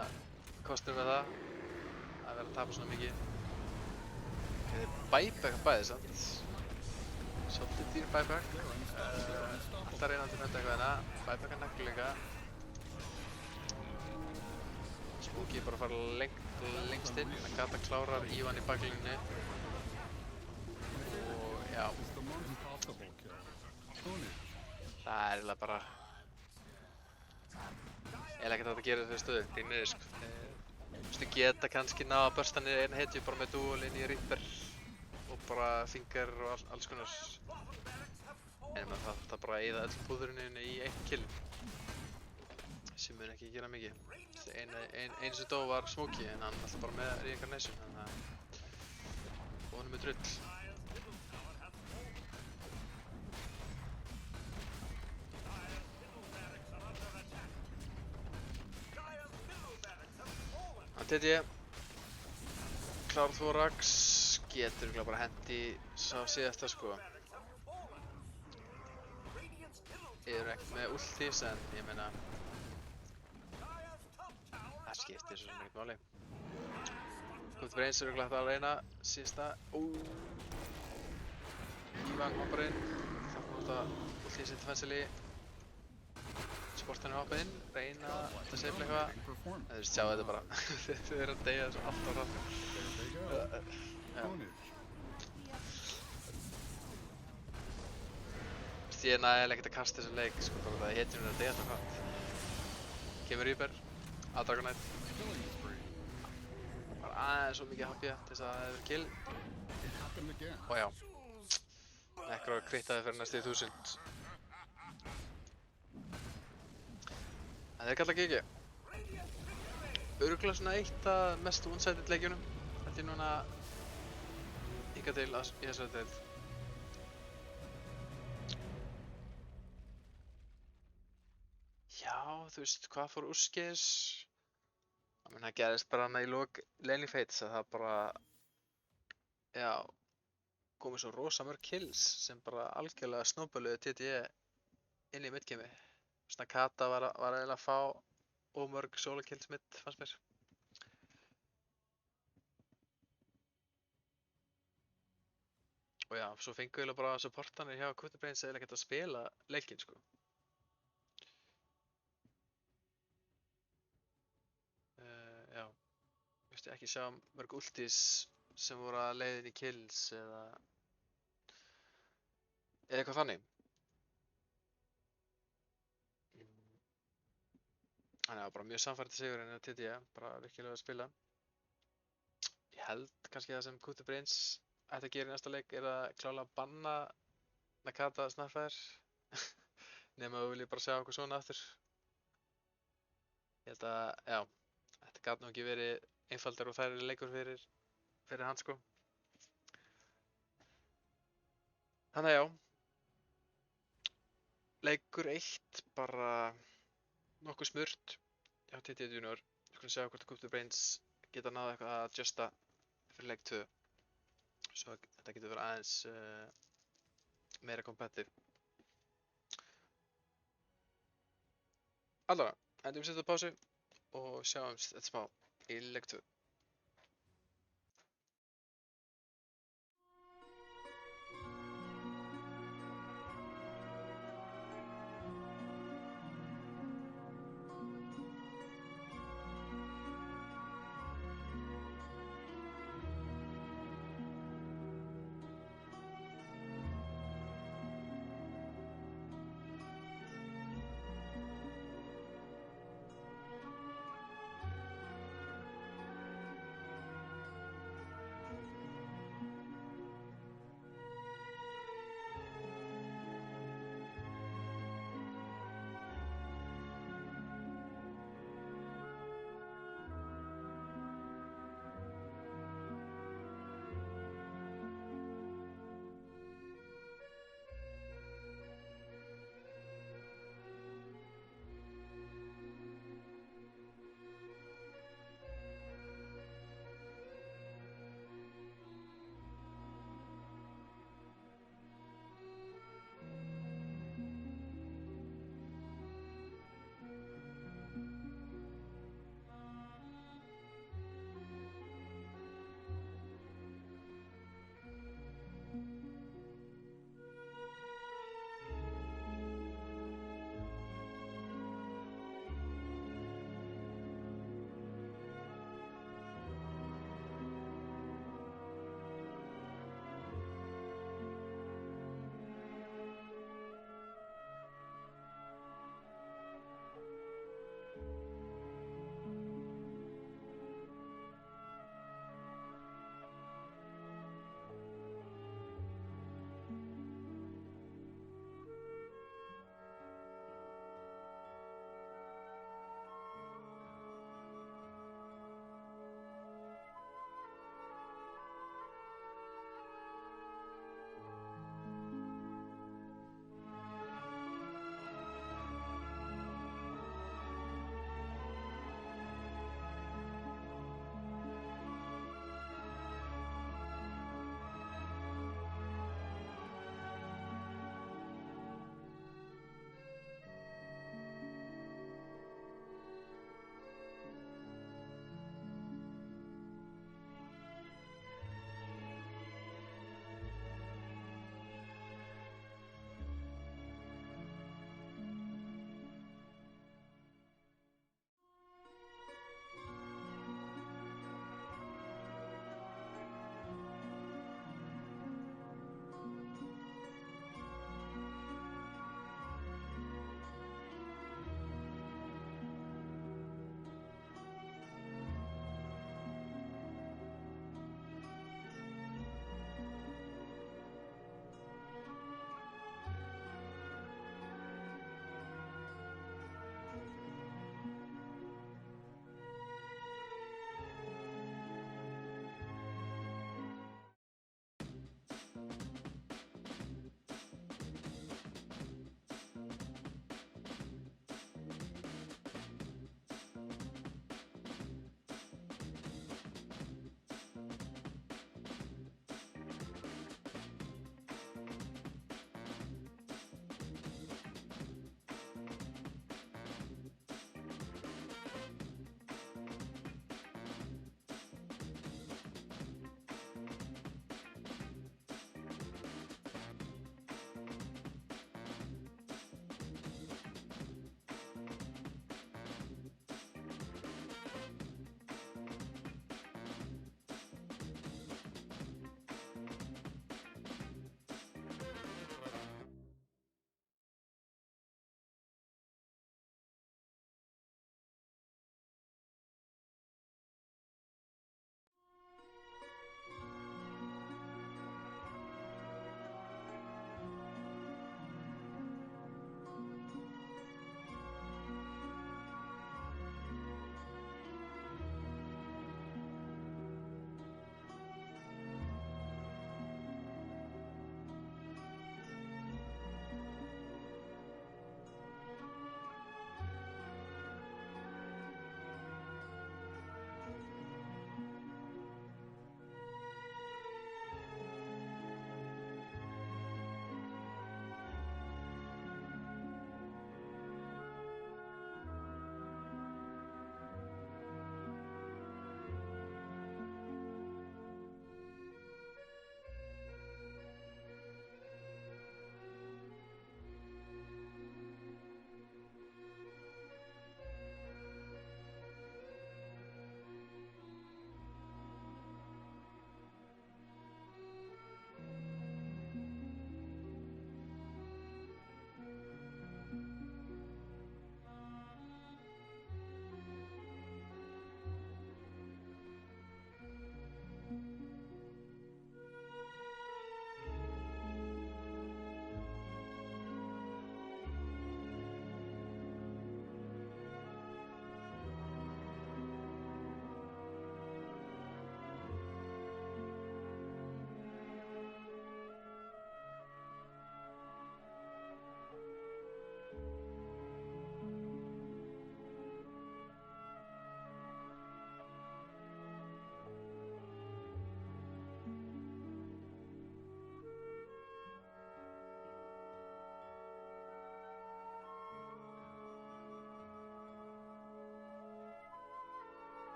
kostur með það að vera að tapa svona mikið. Þeir bæbacka bæði samt. Svolítið dýr bæback. Alltaf reyna að defenda eitthvað hérna. Bæbacka neglu líka. Smoky bara að fara lengst inn. Nakata klárar Ivan í baklínunni. Já, is the most possible kill. Ownage. það er eiginlega bara eiginlega ekkert hægt að gera þessu stöðu, því miður sko. Þú veist, þú geta kannski ná að bursta niður eina hetju bara með dual inn í Reaper og bara Finger og alls konar. En maður þarf bara að eyða öll púðurinnu í eitt kill sem mun ekki gera mikið. Einu sem dó var Smokey en hann alltaf bara með Reincarnation, þannig að honum er drull. Hann TT klár Thorax, getur örugglega bara hendi sá síðasta sko. Ég er ekkert með ultis en ég meina það skiptir svo sem ekkert máli. Komið Brains er örugglega hægt að reyna síðasta. Ívan hoppar inn, þá kom þetta ultis defensively. Sportan er hoppað inn, reyna að safea eitthvað. Perform. Þú veist, sjá þetta bara. Þau eru að deyja svo allt á hratt. There they go. Ownage. Ég er nægilega ekkert að kasta þessu leik, sko, bara það hitjum við að deyja þetta hratt. Kemur Reaper, að Dragonite. Killing spree. Bara aðeins svo mikið HP til þess að það hefur kill. It happened again. Og já, Necro krittaði fyrir næstu 1000. En þeir kalla GG. Örugglega svona eitt af mest one-sided leikjunum. Þetta er núna hingað til í þessari deild. Já, þú veist, hvað fór úrskeiðis? Það gerðist bara í lok Laning Fates að það bara, já, komið svo rosa mörg kills sem bara algjörlega snowballuðu TTE inn í midgame. Svona Kata var eiginlega að fá ómörg solo kills mid, fannst mér. Og já, svo fengu eiginlega bara supportanir hjá Kutabrains eiginlega ekkert að spila leikinn, sko. Já, veistu ekki sjá mörg ultis sem voru að leiðin í kills eða eitthvað þannig. Þannig að það var bara mjög samfærandi sigur en TTE, bara virkilega að spila. Ég held kannski það sem Kutabrains ætti að gera í næsta leik er að klálega banna Nakata Snarfire nema þú viljið bara sjá okkur svona aftur. Ég held að, já, þetta gat nú ekki verið einfaldar og þærri leikur fyrir hann sko. Þannig að já, leikur 1 bara nokkuð smurt hjá TTE Junior. Við skulum sjá hvort Kutabrains geta náð eitthvað að adjusta fyrir leik 2. Svo þetta getur verið aðeins meira competitive. Allavega, endum setja pásu og sjáumst þetta smá í leik 2.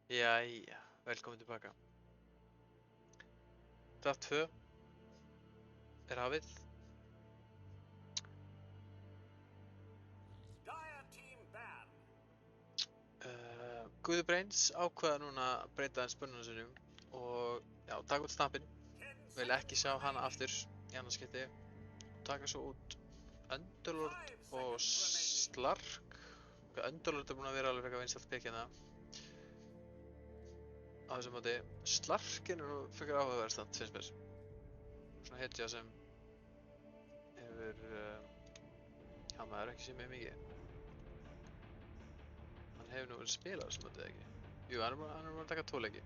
Jæja, velkomin tilbaka. Draft 2 er hafið. Guðbreins ákveða núna að breyta aðeins spönnunum sinum og já, taka út snappinn. Vil ekki sjá hana aftur í annars skipti. Taka svo út Underlord og Slark. Underlord er búinn að vera alveg frekar vinsælt pick hérna á þessum móti. Slarkin er nú frekar áhugaverðstant, finnst mér. Svona hetja sem hefur maður ekki séð mjög mikið. Hann hefur nú verið spilað á þessum móti, eða ekki? Jú, hann er búinn að taka 2 leiki.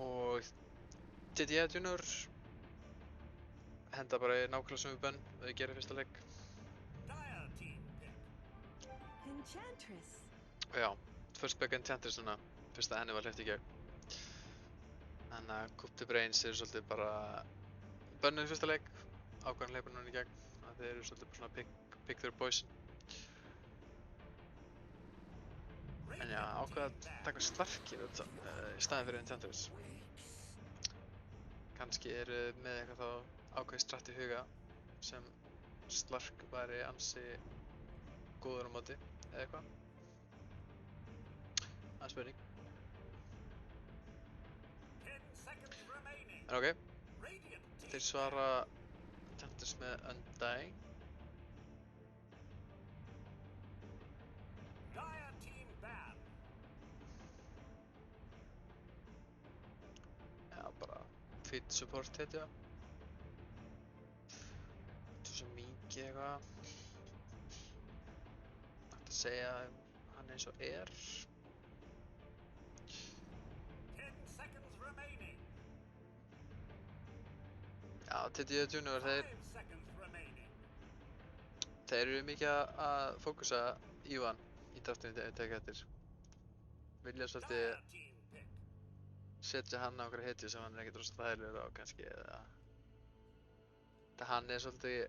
Og TDA Junior henda bara í nákvæmlega sömu bönn og þau gerir fyrsta leik. Enchantress. Og já, first pick Enchantress núna, fyrst að henni var hleypt í gegn. Þannig að Guðbreins eru svolítið bara bönnuð í fyrsta leik, ákvæðan hleypur núna í gegn. Þannig að þeir eru svolítið bara svona pick their poison. En já, ákveða að taka Slarkin í staðinn fyrir Enchantress. Kannski eru með eitthvað þá ákveðið stratt í huga sem Slark væri ansi góður á móti, eða eitthvað. Það er spurning. En ok, þeir svara Enchantress með Undying. Já, bara feed support hetja. Svo mikið eitthvað hægt að segja hann eins og er. Já, TDA Junior, þeir eru mikið að fókusa Ívan í draftinu teka eftir. Vilja svolítið setja hann á okkur hetju sem hann er ekkert rosa þægilegur á kannski, eða hann er svolítið,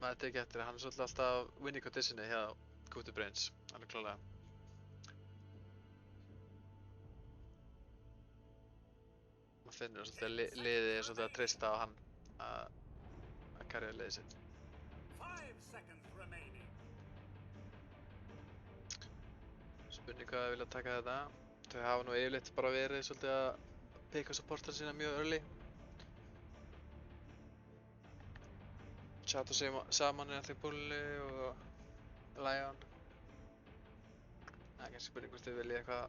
maður tekið eftir, hann er svolítið alltaf winning conditioni hjá Guðbreins, alveg klálega. Maður finnur svolítið að liðið er svolítið að treysta á hann að carrya liðið sitt. Spurning hvað þau vilja taka þetta. Þau hafa nú yfirleitt bara verið svolítið að picka supportera sína mjög early. Chat og saman er alltaf Bulli og Lion. Það er kannski spurning hvort þau vilja eitthvað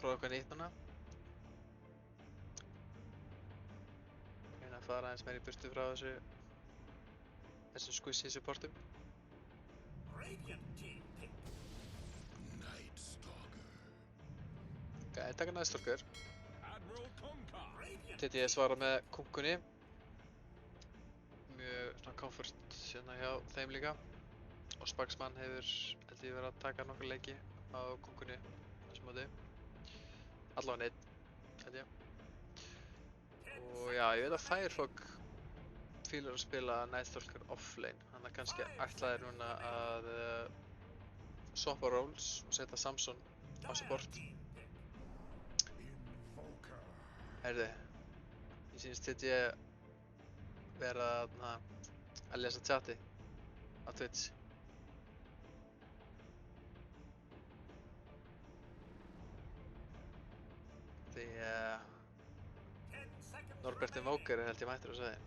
prófa eitthvað nýtt núna. Reyna að fara aðeins meira í burtu frá þessum squishy supportum. Ok, taka Night Stalker. TD svara með Kunkunni. Mjög svona comfort hérna hjá þeim líka. Og Sparksman hefur held ég verið að taka nokkur leiki á Kunkunni þessum móti. Allavega einn, held ég. Og já, ég veit að Firefog fílar að spila Night Stalker offlane. Þannig að kannski ætlaðir núna að swappa roles og setja Samson á support. Heyrðu, ég sýnist TD vera að lesa chati á Twitch. Því Norbertin Vóker er held ég mættur á svæði.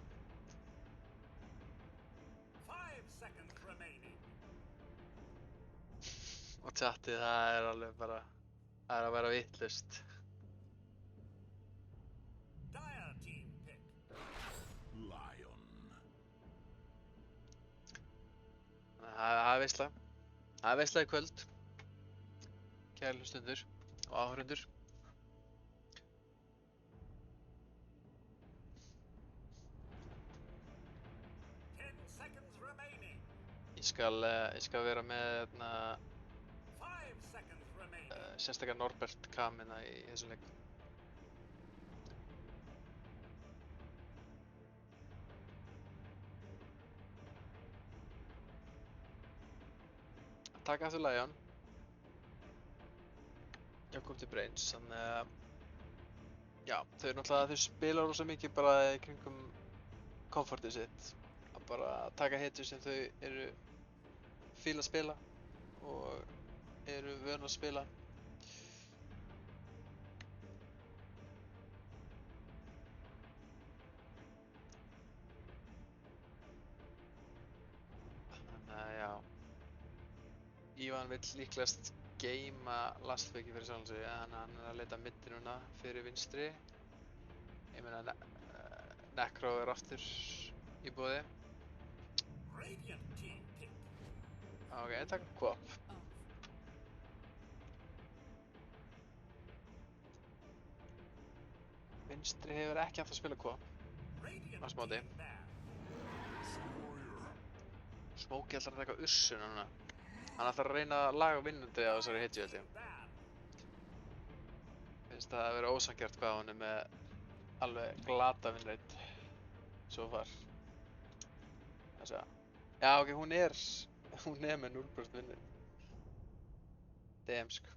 Og chatið það er alveg bara, það er að vera vitlaust. Það er veisla. Það er veisla í kvöld. Kæru hlustundur og áhorfendur. Ég skal vera með sérstaklega Norbert Kamina í þessum leik. taka eftir Lion. Jakob til Brains, þannig að já, þau spila rosa mikið bara í kringum komfortið sitt. Að bara taka hetjur sem þau eru fíla að spila og eru vön að spila. Þannig að já, Ívan vill líklegast geima lastföki fyrir sjálfan sig, en hann er að leita middi núna fyrir vinstri. Ég meina Necro er aftur í boði. Ok, takk Quap. Vinstri hefur ekki haft að spila Quap á smáti. Smokey ætlar að taka Ursu núna. Hann ætlar að reyna að laga vinnandi á þessari hitju held ég. Finnst það að vera ósanngjarnt hvað hún er með alveg glata vinnreit svo far. Þess að, já ok, hún er með 0% vinnreit. Damn sko.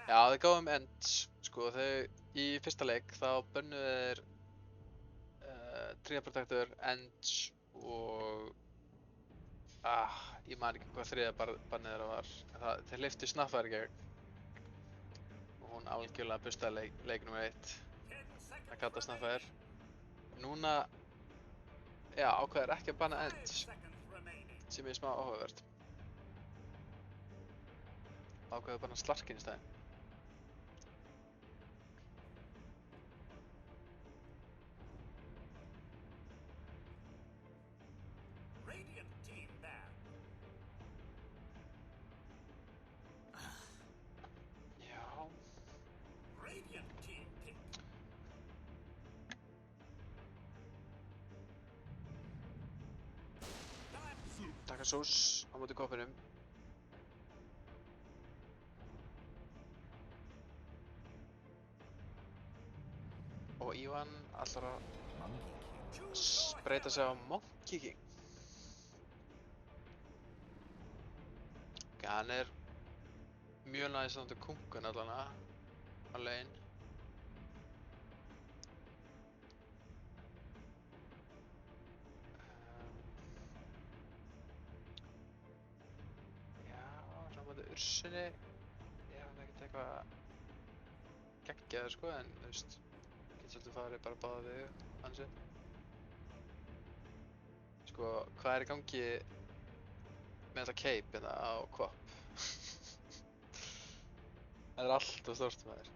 Já, þau gáðum ends, sko, þau í fyrsta leik þá bönnuðu þeir Trigger Protector, ends og ég man ekki hvað þriðja bannið þeirra var, en þeir lyftu Snaffar í gegn og hún algjörlega bustaði leik nr. 1 að kalla Snaffar. Núna, já, ákveður ekki að banna ends sem er smá áhugavert. Ákveður að banna Slarkin í staðinn. Taka sós á móti kopinum. Og Ívan ætlar að breyta sig á Monkey King. Ok, hann er mjög næst á kunkun allan á leiðin. Ursunni, ég hafði ekkert eitthvað geggjaður sko, en þú veist, getur svolítið farið bara báða við hansi. Sko, hvað er í gangi með þetta cape hérna á Quap? Það er allt of stórt með þér.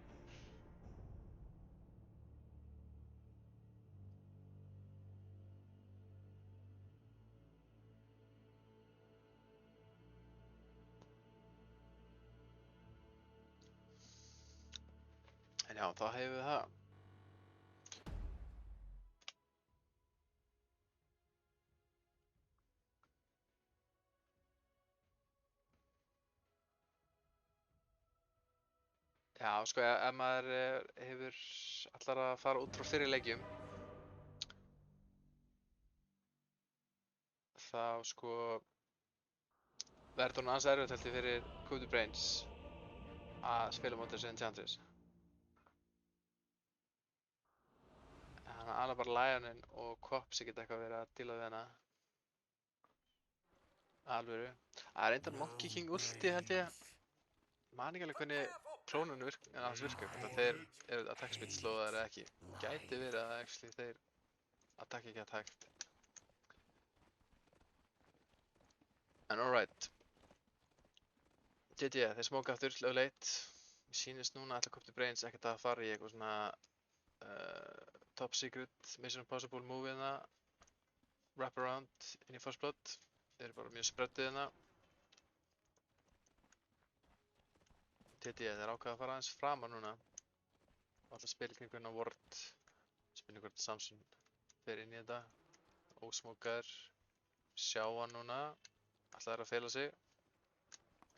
En já, þá hefur við það. Já, sko, ef maður ætlar að fara út frá fyrri leikjum, þá sko verður hún aðeins erfitt held ég fyrir Code Brains að spila móti þessu Enchantress. Þannig að alveg bara Lionin og Quap sem geta eitthvað verið að díla við hana. Alvöru. Það er reyndar Monkey King ulti held ég. Man ekki alveg hvernig klónunum hans virka, hvort að þeir eru attack speed slóðar eða ekki. Gæti verið að actually þeir attack ekki hægt. En alright. GG, þeir smóka aftur lög late. Mér sýnist núna ætla Code Brains ekkert að fara í eitthvað svona top secret Mission Impossible move hérna, wrap around inn í First Blood. Þeir eru bara mjög spreadið hérna. Þeir ákveða að fara aðeins framar núna og ætla að spila kring hérna Ward. Spilur hvort Samson fer inn í þetta, ósmókaður, sjá hann núna, ætla að fela sig.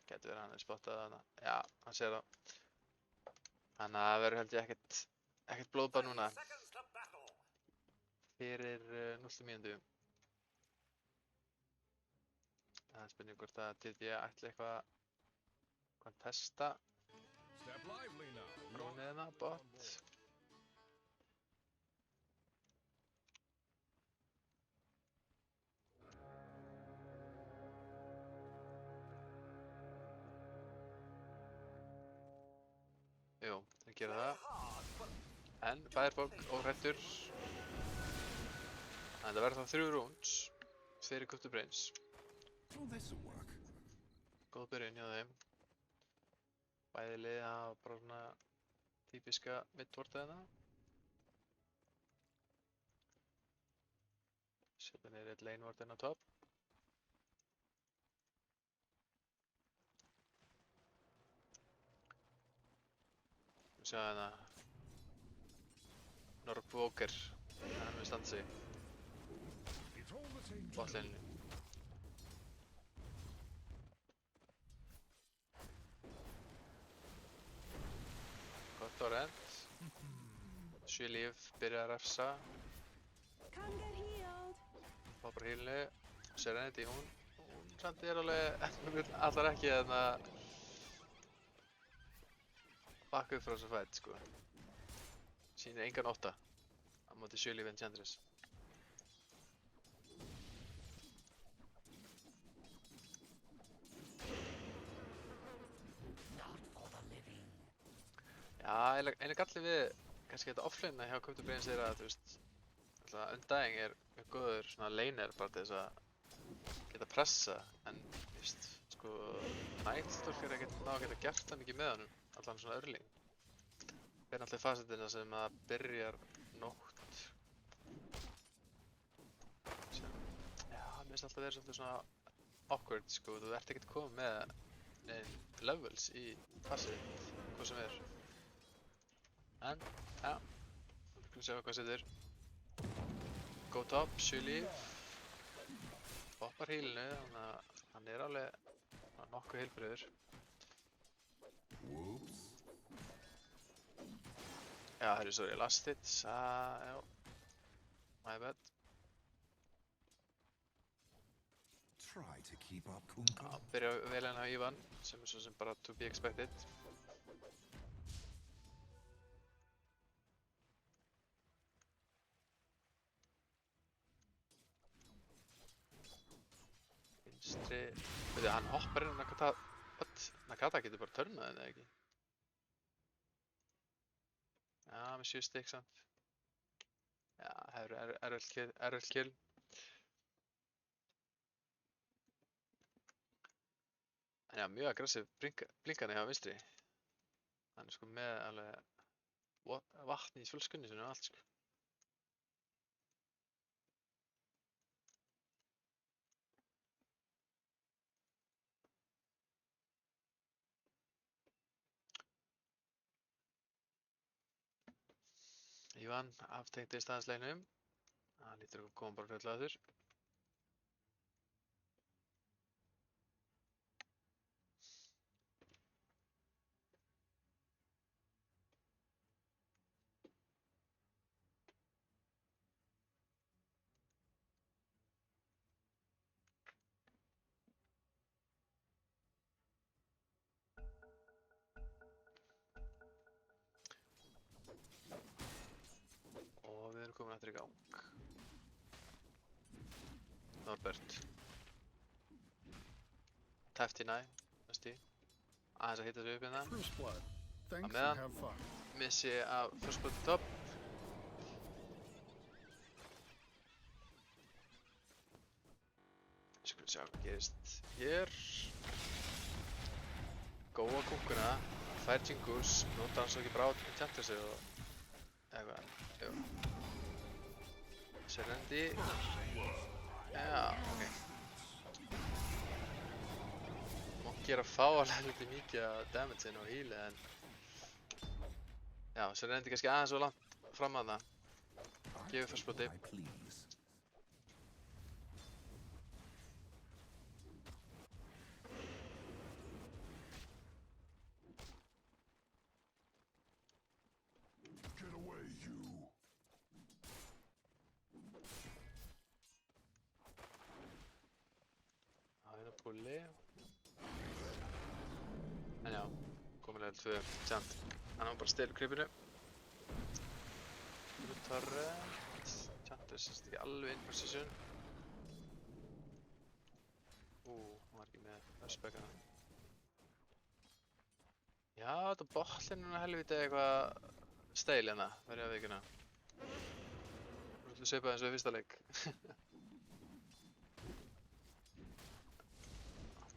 Gæti verið hann spottað þarna, já, hann sér það. Þannig að það verður held ég ekkert blóðbað núna fyrir 0 mínútu. Það er spurning hvort að TD ætli eitthvað að testa dróniðina, bot. Jú, þeir gera það. En Firebug óhrættur. En það verður þá 3 rounds fyrir Crypto Brains. Góð byrjun hjá þeim. Bæði liði hafa bara svona típiska midvortaðina. Setja niður eitt lane ward inn á topp. Við sjáum hérna Northwalker, hann við standa sig botlaneinu. Gott orðend. 7 líf, byrja að refsa. Poppar healinu. Serenity, hún samt alveg allar ekki að bakka upp frá þessu fight, sko. Sýnir engan 8 á móti 7 líf Enchantress. Já, einu galli við kannski þetta offlaneina hjá Crypto Brains er að, þú veist, Undying er mjög góður svona laner bara til þess að geta pressa, en, þú veist, sko, Nightstalker er ekkert ná að geta gert það mikið með honum, allan svona early. Fyrir alltaf fasetina sem að byrjar nótt. Sem, já, mér finnst alltaf verið svolítið svona awkward, sko, þú ert ekkert komið með levels í fasið, hvað sem er. En, já, skulum sjá hvað setur. Go top, 7 líf. Poppar healinu, þannig að hann er alveg nokkuð heilbrigður. Já, það er sorry, last hit, já, my bad. Já, byrja vel hérna á Ivan, sem er svo sem bara to be expected. Vinstri, veitu, hann hoppar inn á Nakata, what? Nakata getur bara törnað henni, eða ekki? Já, með 7 stig samt. Já, það eru erfitt kill. En já, mjög aggressiv blinkani hjá vinstri. Hann er sko með alveg vatn í svölskunni sinu og allt, sko. Ivan aftengdist aðeins leynum. Það lítur að koma bara fljótlega aftur. Og við erum komin aftur í gang. Norbert. Tæft í næ, næst í. Aðeins að hitta sig upp hérna. First blood. Á Thanks and meðan have fun. missi af first blood top. Skulum sjá hvað gerist hér. Góa kúkuna, fær Jingus, notar hann svo ekki bara á Enchantress og eitthvað, jú. Serendi. Já, ok. Monkey er að fá alveg lítið mikið af damage-inu og heal-i, en já, Serendi kannski aðeins svo langt fram að það. Gefur first blood dip. fulli. En já, komið level 2, Chant. Hann á bara stelur creepinu. Torrent. Chant sérst ekki alveg in position. Hún var ekki með össpekana. Já, þetta botlinn er helvítið eitthvað steil hérna, verið að vikuna. Þú svipað eins og í fyrsta leik.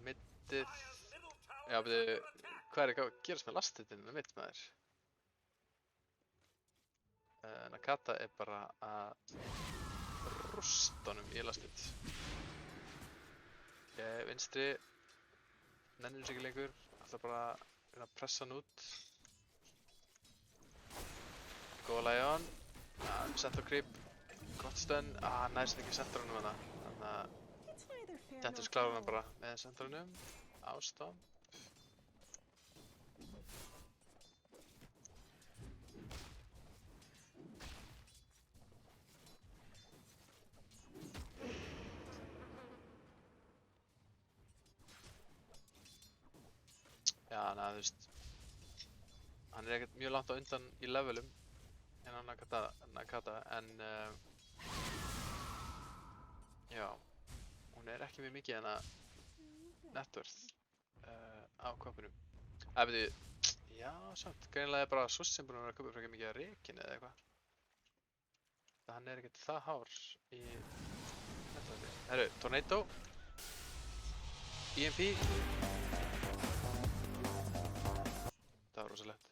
Middið. Já, betur, hvað er að gerast með lastitinn mitt maður? Nakata er bara að rústa honum í lastið. Vinstri, nennir sig ekki lengur, ætla bara að reyna að pressa hann út. Góða lagi á hann, center creep, gott stönn, næst ekki centrunum hana. Þannig að Dentus klárar hann bara með centrunum, ástopp. Já, þú veist, hann er ekkert mjög langt á undan í levelum innan Nakata, en já, hún er ekki mjög mikið hérna networth á köpunum. Betur, já, samt, greinilega er bara Suss sem búinn að vera að köpa frekar mikið af rekin eða eitthvað. Hann er ekkert það hár í networthi. Herru, Tornado, EMP. Það var rosalegt.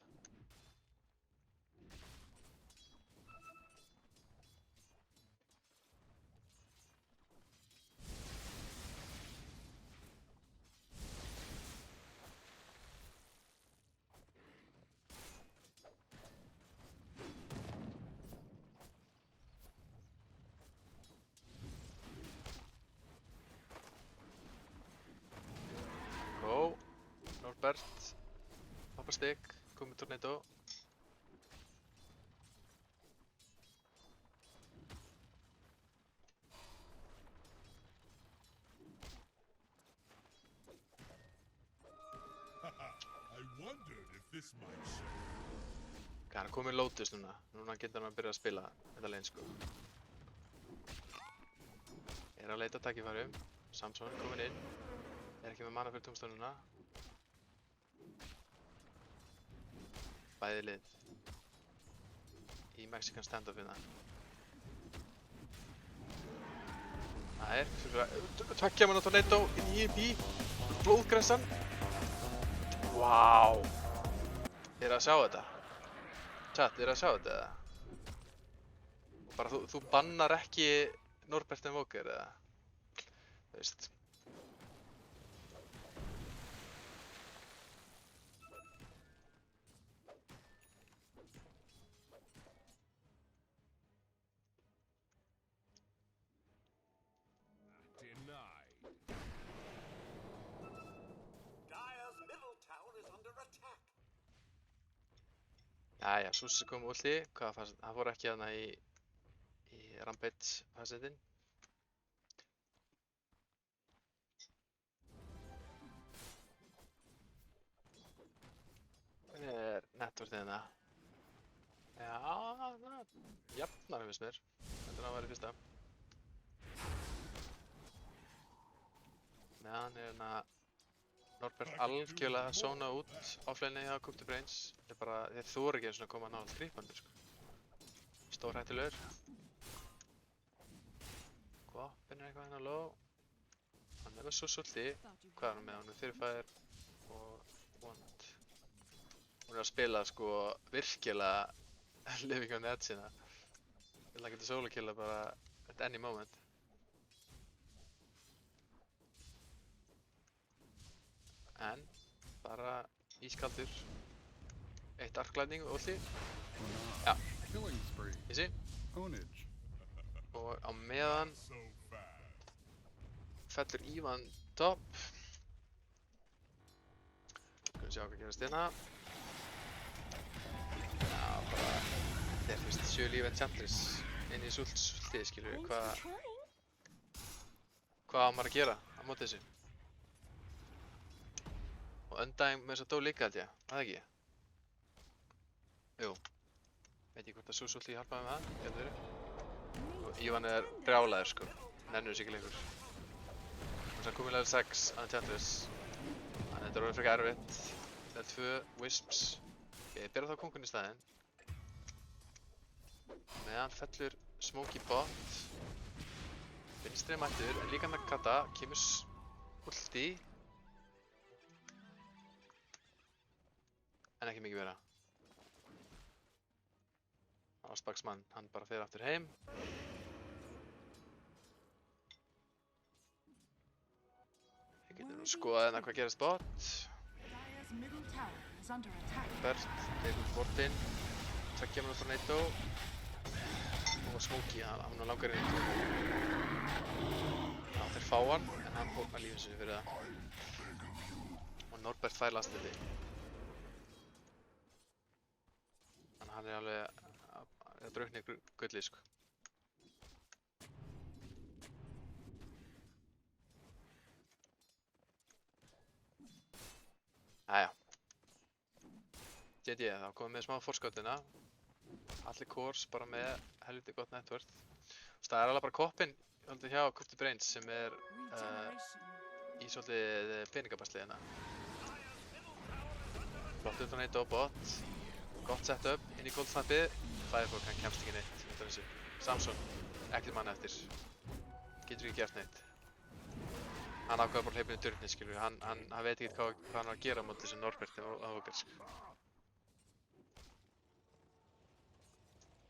Go, Norbert. Stick, komið Tornado. Hann er komið Lotus núna. Núna getur hann að byrja að spila þetta lane sko. Er að leita tækifærum. Samson kominn inn. Er ekki með mana fyrir tombstónuna. Bæði lið í Mexican stand-up hérna. Það er tveggja manna Tornado inn í EMP. Blóðgressan. Vá. Þið að sjá þetta? Chat, þið að sjá þetta eða? Bara þú bannar ekki Norbert Invoker eða? Þú veist. Jæja, Suss kom ulti, hvað fannst, hann fór ekki þarna í Rampage fannstinn. Hvernig er networthið hérna? Já, jafnar finnst mér, heldur hann að vera í fyrsta. Meðan er hérna Norbert algjörlega zóna út offlane'i hjá Cook the Brains. Það er bara, þeir þora ekki eins og koma nálægt creepandu sko. Stórhættulegur. Guapin er eitthvað hérna low. Hann er með Suss ulti. Hvað er hann með? Hann er Fyrirfæðir og Wand. Hún er að spila sko virkilega living on the edge hérna. Ég vil að geta solo killa bara at any moment. En bara ískaldur. Eitt arklæðning og ulti. Já. Easy. Og á meðan fellur Ívan top. Skulum sjá hvað gerast hérna. Já, bara þeir fyrst 7 líf Enchantress inn í sultið, skilur við. Hvað á maður að gera á móti þessu? Og Undying með þess að dó líka held ég, það ekki? Jú. Veit ekki hvort að Sus ulti hjálpaði með það, getur verið. Og Ívan brjálaður sko, nennur sig ekki lengur. Og svo komið level 6, Enchantress. Þannig að þetta orðið frekar erfitt. Level 2, Wisps. Ok, ég bera þá kongun í staðinn. Meðan fellur Smokey bot. Vinstri mættur, en líka Nakata, kemur ulti. En ekki mikið meira. Ásbaksmann, hann bara fer aftur heim. Við getum nú skoðað hérna hvað gerist bot. Bert, tegur bortinn. 2 minútur tornado. Og Smokey, hann langar inn. Já, þeir fá hann, en hann fórnar lífið sinni fyrir það. Og Norbert fær lastliði. Þannig hann alveg að draukni gulli, sko. Jæja. GG, þá komum við smá fórskátina. Allir cores bara með helviti gott network. Það alveg bara koppinn hjá Crypto Brains sem í svolítið peningabasli hérna. Flott tornado bot. Gott setup, inn í cold snappið. Firefox, hann kemst ekki neitt út af þessu. Samson, ekkert mann eftir. Getur ekki gert neitt. Hann ákvaði bara hleypinu dörfni, skilur við. Hann veit ekki hvað hann var að gera móti þessu Norbert og okkar, sko.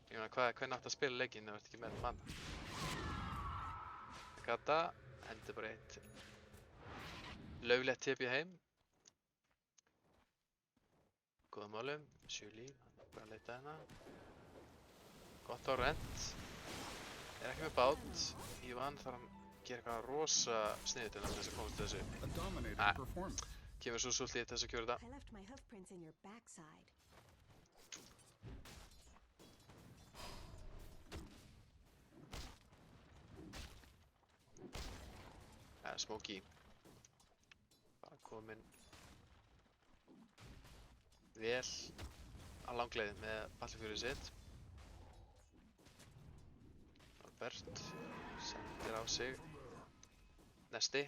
Ég meina, hvernig átt að spila leikinn ef þú ert ekki með mann? Nakata, hendur bara eitt löglegt TP heim. Góða málum, Sjúli, hann er bara að leita hérna. Gott á rent. Er ekki með bát. Ívan þarf að gera eitthvað rosa sniðið til þess að komast til þessu. A dominating performance. Kemur svo svolítið til þess að kjóra þetta. I left my hoof prints in your backside. Smokey. Bara kominn vel á langleið með pallifjörið sitt. Norbert sendir á sig. Nesti.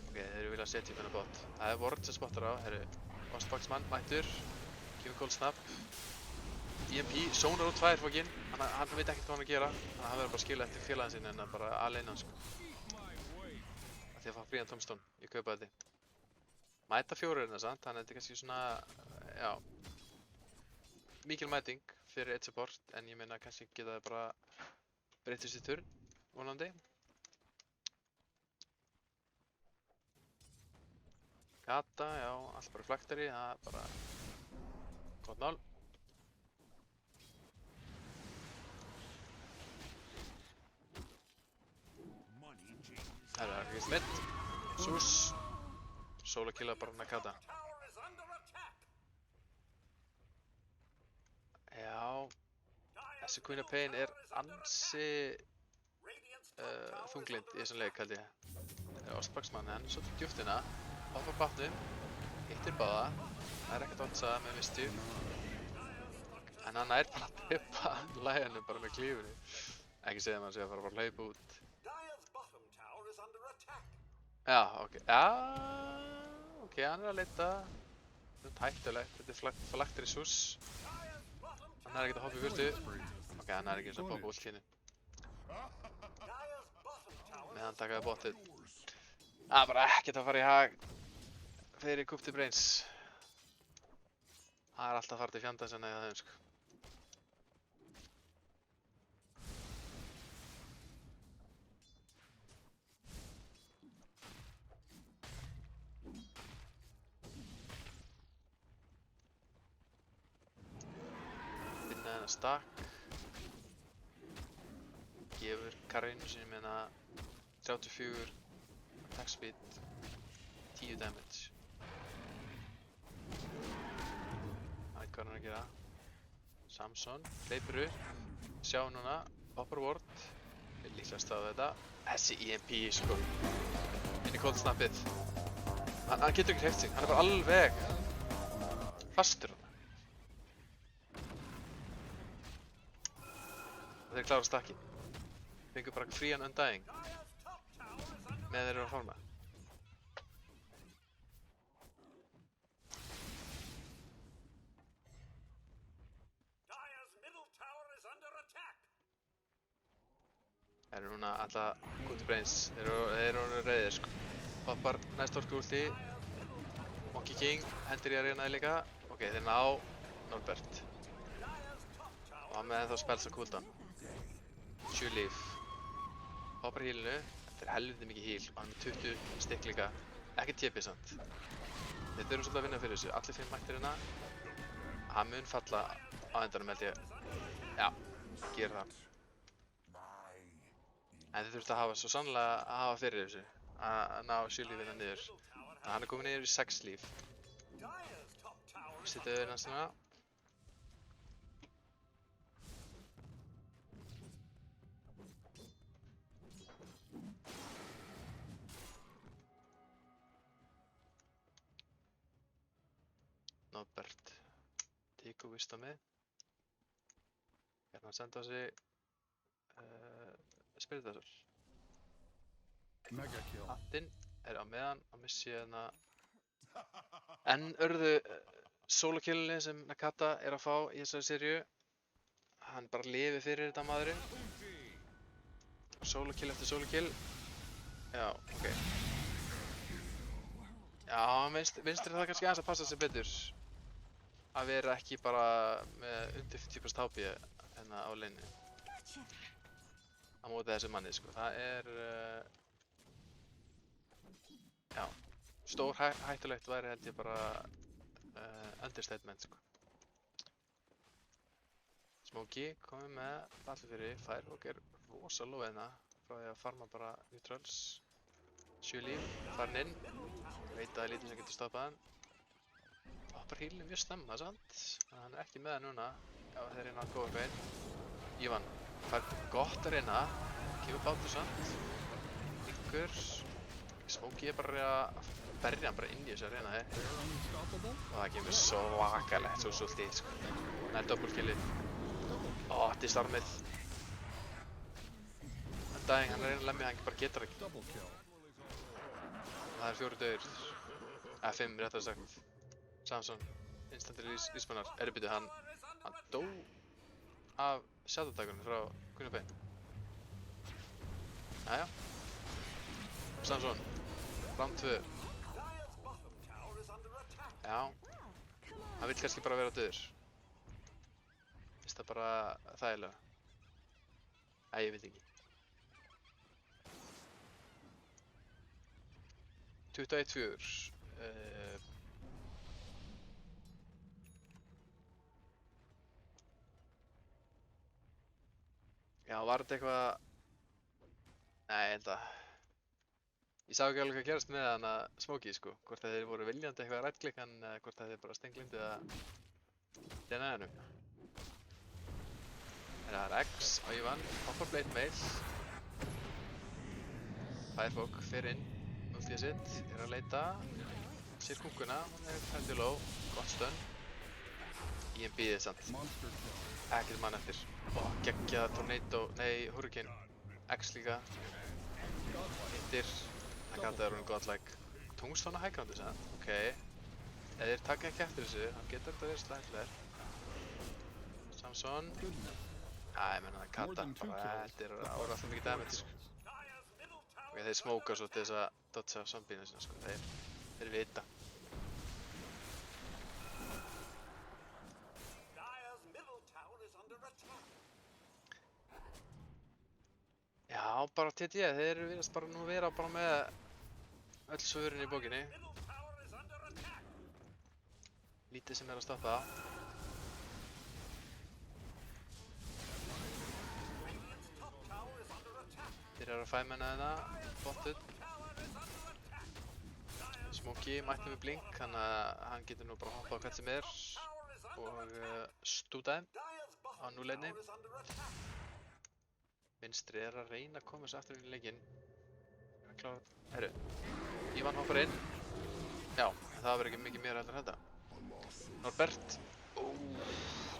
Ok, þeir vilja setja í þennan bot. Það er Ward sem spottar á. Herru, Ásbaksmann mættur. Kemur cold snap. EMP, sónar út 2 fokkin. Hann veit ekkert hvað hann að gera. Þannig að hann verður bara að skila eftir félaginn sinni en bara aleinnan, sko. Því að fá frían tombstone, ég kaupa þetta. Mæta 4 hérna samt, þannig að þetta er kannski svona, já, mikil mæting fyrir eitt support, en ég meina kannski geta það bara breytist í turn, vonandi. Gata, já, allt bara flaktari, það er bara gott mál. Það er ekki smitt. Sus. Solo killa bara Nakata. Já. Þessi Queen of Pain er ansi þunglind í þessum leik, held ég. Það er Ásbaksmann, hann er svolítið djúpt hérna. Hoppar bátnum. Hittir báða. Það er ekkert oddsað með mistu. En hann er bara að pippa læginu bara með klífunni. Ekki segja maður sé að fara bara að hlaupa út. Já, ok. Já, ok, hann er að leita. Þetta er hættulegt. Þetta er flaktir í Sus. Hann er ekkert að hoppa í burtu. Ok, hann er ekki eins og að poppa ult hérna. Meðan takaði botið. Það er bara ekkert að fara í hag fyrir Crypto Brains. Það er alltaf að fara til fjandans en eða þeim, sko. Stakk. Gefur karrinu sinni með hérna 34 attack speed, 10 damage. Það veit hvað hann er að gera. Samson, hleypur upp. Sjá núna, hoppar Ward. Vil líklega staða þetta. Þessi EMP, sko. Inn í cold snappið. Hann getur ekki hreyft sig, hann er bara alveg fastur hann. Þeir klára stakkin. Fengur bara frían undying með þeir eru að forma. Þeir eru núna alltaf Guti Brains, þeir eru reyðir sko. Poppar næst orku ulti. Monkey King hendur í arenaði líka. Ok, þeir ná Norbert. Og hann með ennþá spells á cooldown. 7 líf. Poppar healinu. Þetta er helviti mikið heal og hann með 20 stykk líka. Ekki TP samt. Þeir þurfum svolítið að vinna fyrir þessu. Allir 5 mættir hérna. Hann mun falla á endanum held ég. Já, gera það. En þið þurftu að hafa svo sannlega að hafa fyrir þessu. Að ná 7 lífina niður. Þannig að hann er komin niður í 6 líf. Setja þau næst núna. Norbert. Tíku vistami. Hérna að senda á sig Spiritasol. Mega kill. Attinn er á meðan að missi hérna enn örðu solo-killinni sem Nakata er að fá í þessari seríu. Hann bara lifi fyrir þetta maðurinn. Solo-kill eftir solo-kill. Já, ok. Já, vinstri það kannski aðeins að passa sig betur. Að vera ekki bara með undir 50% HP hérna á leinu. Á móti þessi manni sko. Það er já, stór hættulegt væri held ég bara understatement sko. Smokey komið með allir fyrir Firehawk er rosa low hérna frá því að farma bara neutrals 7 líf, farin inn veit að það er lítið sem getur stoppað hann hoppar healinu mjög snemma sant en hann er ekki með það núna já þeir reyna að góða eitthvað inn Ívan fær gott að reyna kemur bátur samt yngur Smokey er bara að berja hann bara inn í þessu að reyna þig og það kemur svakalegt svo sultið sko það er doppelkillið disarmið Undying, hann er að lemja, hann bara getur ekki það er 4 dauðir eða 5 réttar sagt Samson, instantir íspannar erbyttu hann dó af shadow-dagunum frá Gunnar Bein Jæja Samson, round 2 Já hann vill kannski bara vera dauður finnst það bara þægilega ég veit ekki 21-4 Já, var þetta eitthvað Nei, ég held að Ég sá ekki alveg hvað gerast með hann að Smokey sko hvort að þeir voru viljandi eitthvað að rættklikka hann eða hvort að þeir bara stenglimdi að reyna hennu Það er X á Ívan, hoppar blade mail Firehawk fer inn ultið sitt, er að leita sér kúkuna, hún er hætti low gott stun IMB þið samt ekkert mann eftir geggja tornado, nei hurricane X líka hittir Nakata er hún godlike tungstón á high groundi sann, ok ef þeir taka ekki eftir þessu, hann getur þetta verið slæmlegar Samson ég menna Nakata, þetta er alltaf mikið damage og þeir smóka svo til þess að dodja zombíinu sinna sko, þeir vita Já, bara TT, þeir virðast bara nú vera bara með öll svörin í bókinni lítið sem er að stoppa Þeir eru að fæmenna þetta, bottuð Smokey mætti með blink, þannig að hann getur nú bara hoppað á hvert sem er og stúta þeim á núleginni Vinstri er að reyna að koma þessu aftur inn í leikinn Hann klárar, herru Ívan hoppar inn Já, en það verður ekki mikið meira heldur en þetta. Norbert.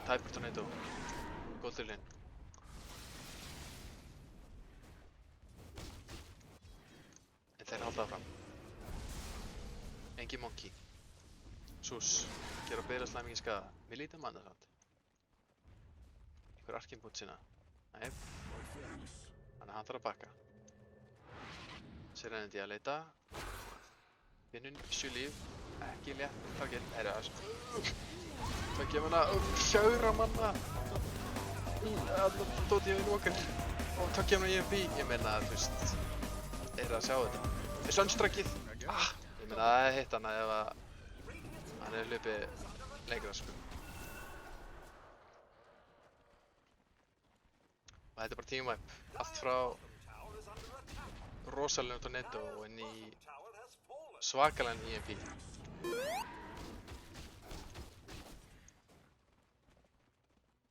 Tæpur tornado. Góð þullinn. En þeir halda áfram. Engi monkey. Sus. Gera beðraslega mikið skaða. Mér lítið manna samt. Einhver arkimbút sinna. Nei. Þannig að hann þarf að bakka. Serenity að leita. Finnun 7 líf. Ekki létt target. Það er það gefur hana 4 manna. Alltaf dóti ég við okkar. Og það gefur hana EMP. Ég meina að þú veist. Að sjá þetta. Sunstrakið. Ég meina að hitt hana ef að hann hlupið lengra sko. Og þetta er bara teamwipe. Allt frá rosalegum tornado og inn í svakalega EMP.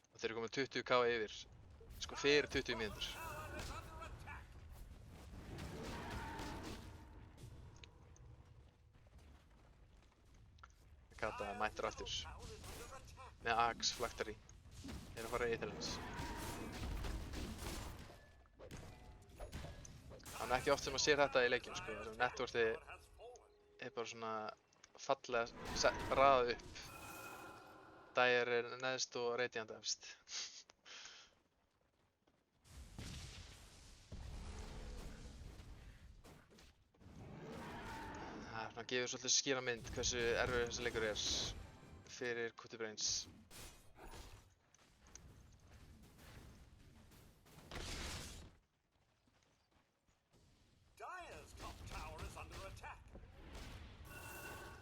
Og þeir eru komið 20k yfir, sko fyrir 20 mínútur. Kata mættur aftur með Axe flaktari. Þeir eru að fara í Eithellens. Það er ekki oft sem að sér þetta í leikjum sko. Networthið er bara svona fallega raðað upp. Dire er neðst og Radiant efst. Það gefur svolítið skýra mynd hversu erfiður þessi leikur er fyrir Kútubrains.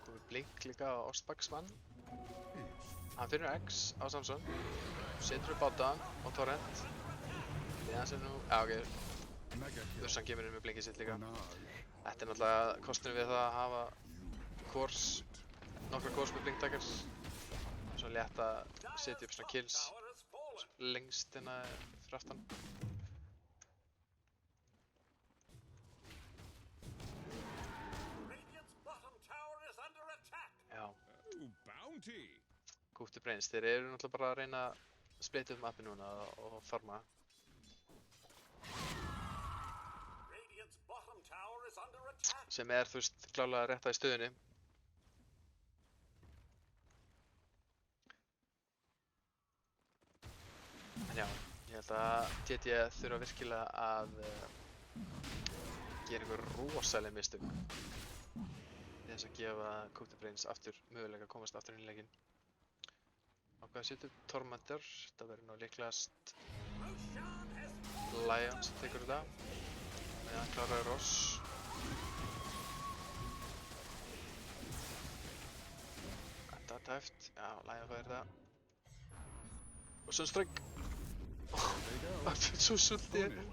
Komið blink líka á Ostbaksmann. Hann finnur X á Samson. Setur upp báta og torrent. Það sem nú... Já, ok. Ursan kemur inn með blinkið sitt líka. Þetta er náttúrulega kosturinn við það að hafa nokkra cores með blinktakers. Svo létt að setja upp svona kills lengst hérna fyrir aftan. Já. Kútubrains, þeir eru náttúrulega bara að reyna að splitta upp mappi núna og farma. Sem er, þú veist, klálega rétta í stöðunni. En já, ég held að TT þurfa virkilega að gera einhver rosaleg mistök til þess að gefa Kútubrains aftur möguleika að komast aftur inn í leikinn. Ákveða að setja upp Tormentor, þetta verður nú líklegast Lion sem tekur þetta. Meðan kláraði Ross. Þetta er tæft, já, Lion fæðir það. Og Sunstrike! Það er svo sultið hérna.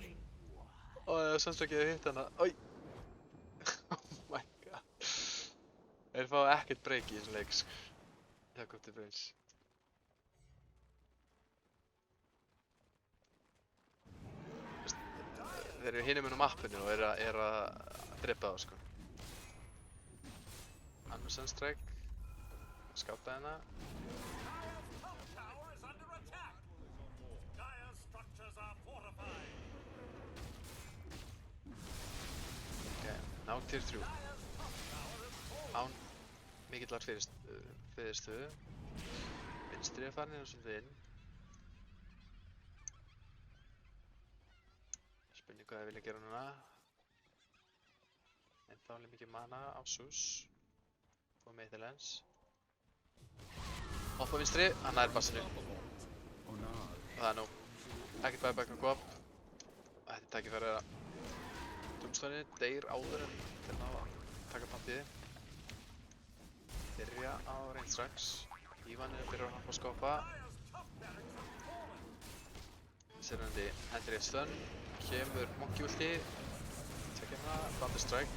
Sunstrike hefði hitt hana, oi! Oh my god. Þeir fá ekkert break í þessum leik, sko. Það kom til Brains. Þeir eru hinum inn á mappinu og eru að drippa það, sko. Annar Sunstrike. Skáta hérna. Ok, ná tier 3. Án mikillar fyrirstöðu. Vinstri er farin hérna svolítið inn. Spurning hvað ég vilja gera núna. En þá alveg mikið mana á Sus. Fóð með Eithellens. Hoppa vinstri, hann nær bassinu. Og það er nú. Ekkert buyback á Coop. Þetta er tækifæri að Tombstone deyr áður en til að taka pantiði. Byrja á reynd strax. Ívan byrjar að hoppa og skoppa. Serenity hendur í stun. Kemur Monkey ulti. Tekja hana, Thunder Strike.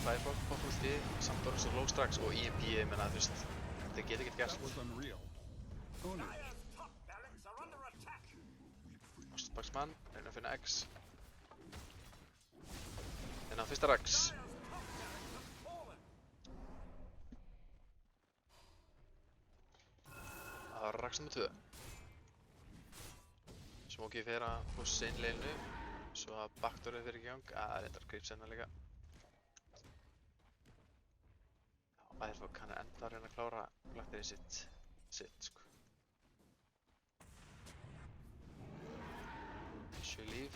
Firefall, Pop ulti. Samt orðið svo low strax og EMP, ég menna þú veist. Þeir geta ekkert gert. Ostbaksmann, reyna að finna X. Finna fyrsta Rax. Parax nr. 2. Smokey fer að pussa inn leilinu, svo að backdoorið fyrir í gang. Reyndar Creeps hérna líka. Já, Firefog, hann enda að reyna að klára Blackberry sitt sko. 7 líf.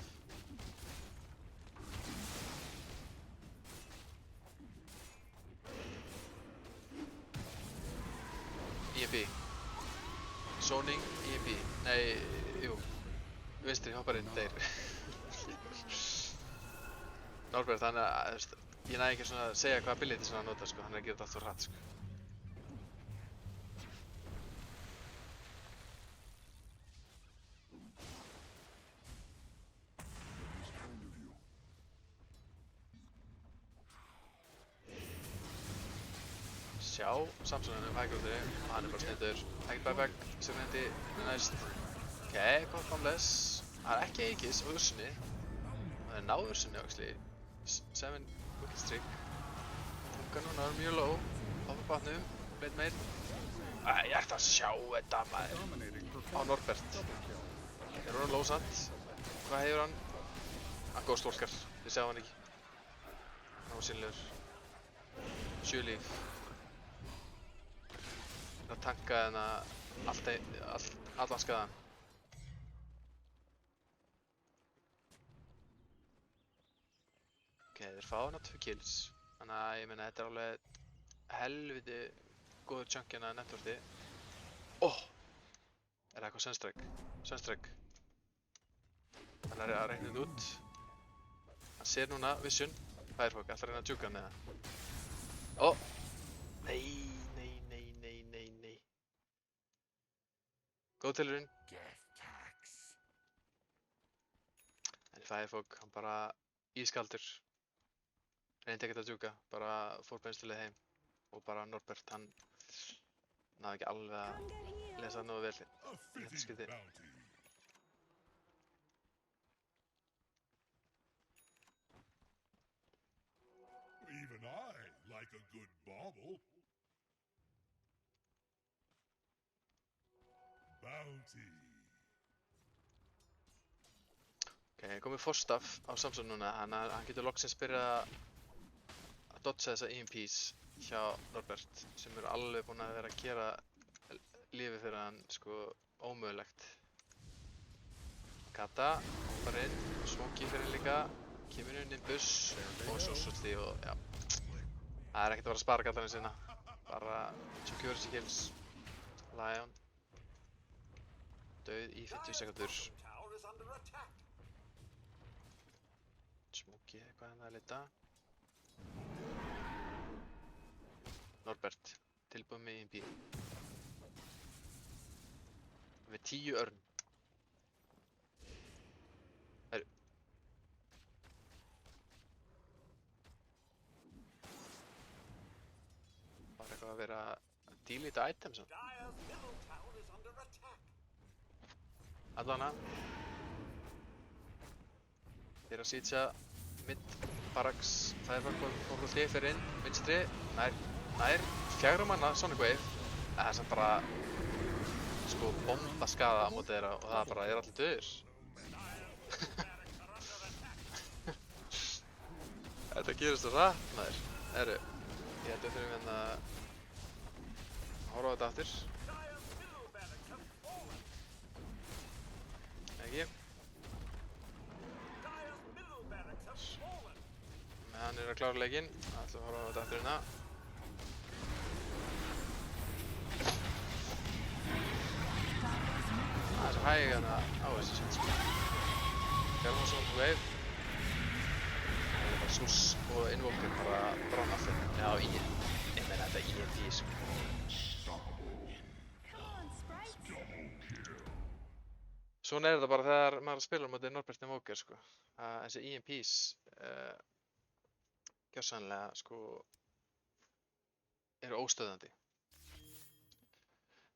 EMP. Zoning, EMP. Nei, jú. Vinstri, hoppar inn, deyr. Norbert, ég næði ekki svona að segja hvað ability sem hann nota, sko. Hann er að gera þetta allt fyrir hratt, sko. Sjá Samsonum hægrótri, hann er bara snittur. Ekkert buyback, Sugnendi, næst. Ok, gott bombless. Það er ekki Aegis á Ursunni. Það er náð Ursunni, actually. 7 wicked streak. Tunga núna er mjög low. Hoppa bátnum, blade meir. Ég ætti að sjá þetta maður. Á Norbert. Er hann low samt? Hvað hefur hann? Hann góð stólkar, ég sjá hann ekki. Hann var sýnilegur. 7 líf. Að tanka þarna allan skaðan. Ok, þeir fá hana 2 kills. Þannig að ég meina þetta er alveg helviti góður chunk hérna networthi. Er það eitthvað Sunstrike? Sunstrike. Hann er að reikna þetta út. Hann sér núna Vision. Firefog, ætlar að reyna að djúka hann eða? Nei. Góð tilurinn. En Firefog, hann bara ískaldur. Reyndi ekkert að djúka, bara fór beinstilið heim. Og bara Norbert, hann náði ekki alveg að lesa það nógu vel í þetta skipti. Even I like a good bauble. Bounty. Ok, komið forstaff á Samson núna, hann getur loksins byrjað að dodga þessa EMPs hjá Norbert sem eru alveg búin að vera að gera lífið fyrir hann sko ómögulegt. Kata, hoppar inn, Smokey fyrir líka, kemur inn Nimbus og svo Sulti og já. Það er ekkert að vera að spara kataninn sinna, bara security kills. Lion. Dauð í 50 sekundur. Smokey eitthvað hérna að leita. Norbert, tilbúið með EMP. Með 10 örn. Herru. Bara eitthvað að vera að delete items svona. Allana. Þeir að sitja mid Parax, Firefog fór úr hlið fyrir inn, vinstri, nær 4 manna Sonic Wave. Það er samt bara sko bomba skaða á móti þeirra og það bara er allir döður. Þetta gerist svo rætt maður. Herru, ég held að þurfum hérna að horfa á þetta aftur. Ekki. Hann er að klára leikinn, það ætlum að horfa á þetta aftur hérna. Það er svo hæg hérna á þessu sem sko. Fjármál Sonic Wave. Það er bara Sus og Invoker bara brána aftur. Já, ég meina þetta EMP sko. Svona er þetta bara þegar maður spilar á móti Norbert Invoker sko. Þessi EMPs gjörsamlega sko eru óstöðandi.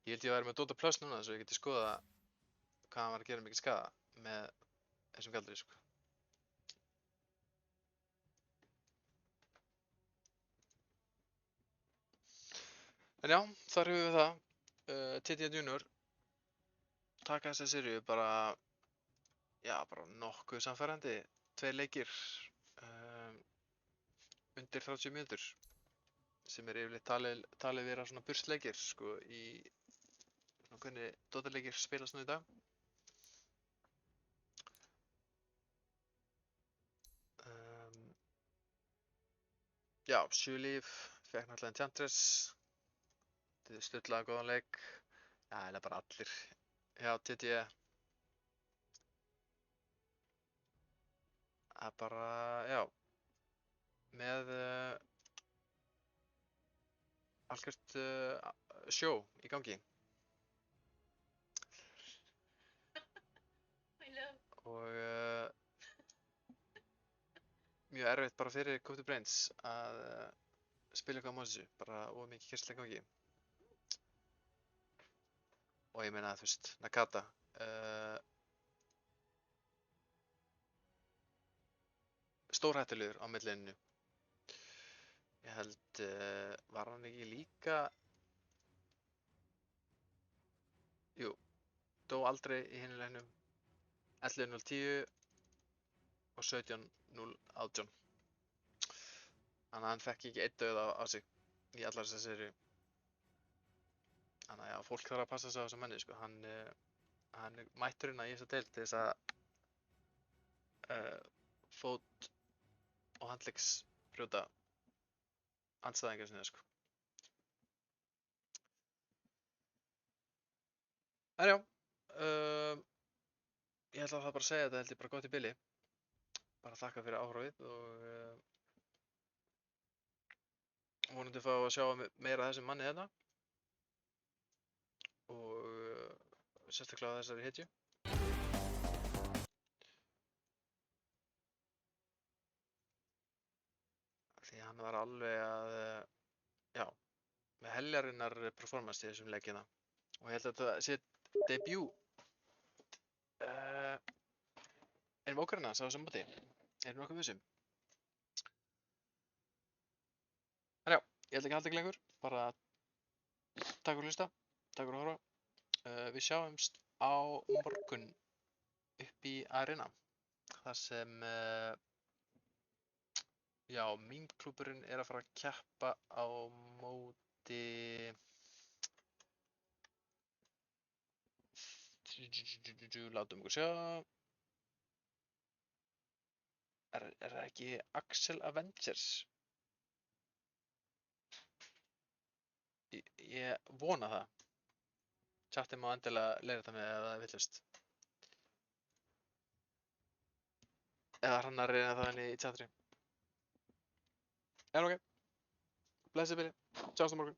Ég held ég væri með Dota Plus núna svo ég geti skoða hvað hann var að gera mikið skaða með þessum galdri sko. En já, þar höfum við það. TTN Junior taka þessa seríu bara, já, bara nokkuð samfærandi. 2 leikir undir 30 mínútur sem yfirleitt talið vera svona bursleikir sko í svona hvernig dotaleikir spilast nú í dag. Já, 7 líf, fekk náttúrulega Enchantress, þetta stuttlaði góðan leik, já, eða bara allir hjá TT. Það er bara, já, með algjört sjó í gangi. Og mjög erfitt bara fyrir Code Brains að spila eitthvað á móti þessu, bara of mikið kyrrsla í gangi. Og ég meina, þú veist, Nakata stórhættulegur á millinu. Ég held, var hann ekki líka, jú, dó aldrei í hinu leiknum, 11-0-10 og 17-0-18. Þannig að hann fekk ekki einn dauða á sig í allar þessar seríu. Þannig að já, fólk þarf að passa sig á þessa menni, sko. Hann er mætturinn í þessa deild til þess að fót og handleggs brjóta andstæðingar sinni, sko. En já, ég ætla það bara að segja þetta held ég bara gott í bili. Bara þakka fyrir áhorfið og vonandi fá að sjá meira af þessum manni hérna. Og sérstaklega þessari hetju. Því hann var alveg að, já, með heljarinnar performance í þessum leikina. Og ég held að þetta sé debut Invokerina á þessum móti. Erum nokkuð vissum. En já, ég held ekki að halda ekki lengur. Bara takk fyrir að hlusta, takk fyrir að horfa. Við sjáumst á morgun upp í Arena. Þar sem, já, Meme-klúbburinn er að fara að keppa á móti látum ykkur sjá. Er það ekki Axel Avengers? Ég vona það. Chatið má endilega leiðrétta mig ef það er villust. Eða Hrannar reyna það inn í chatri. En ok. Blessið bili. Sjáumst á morgun.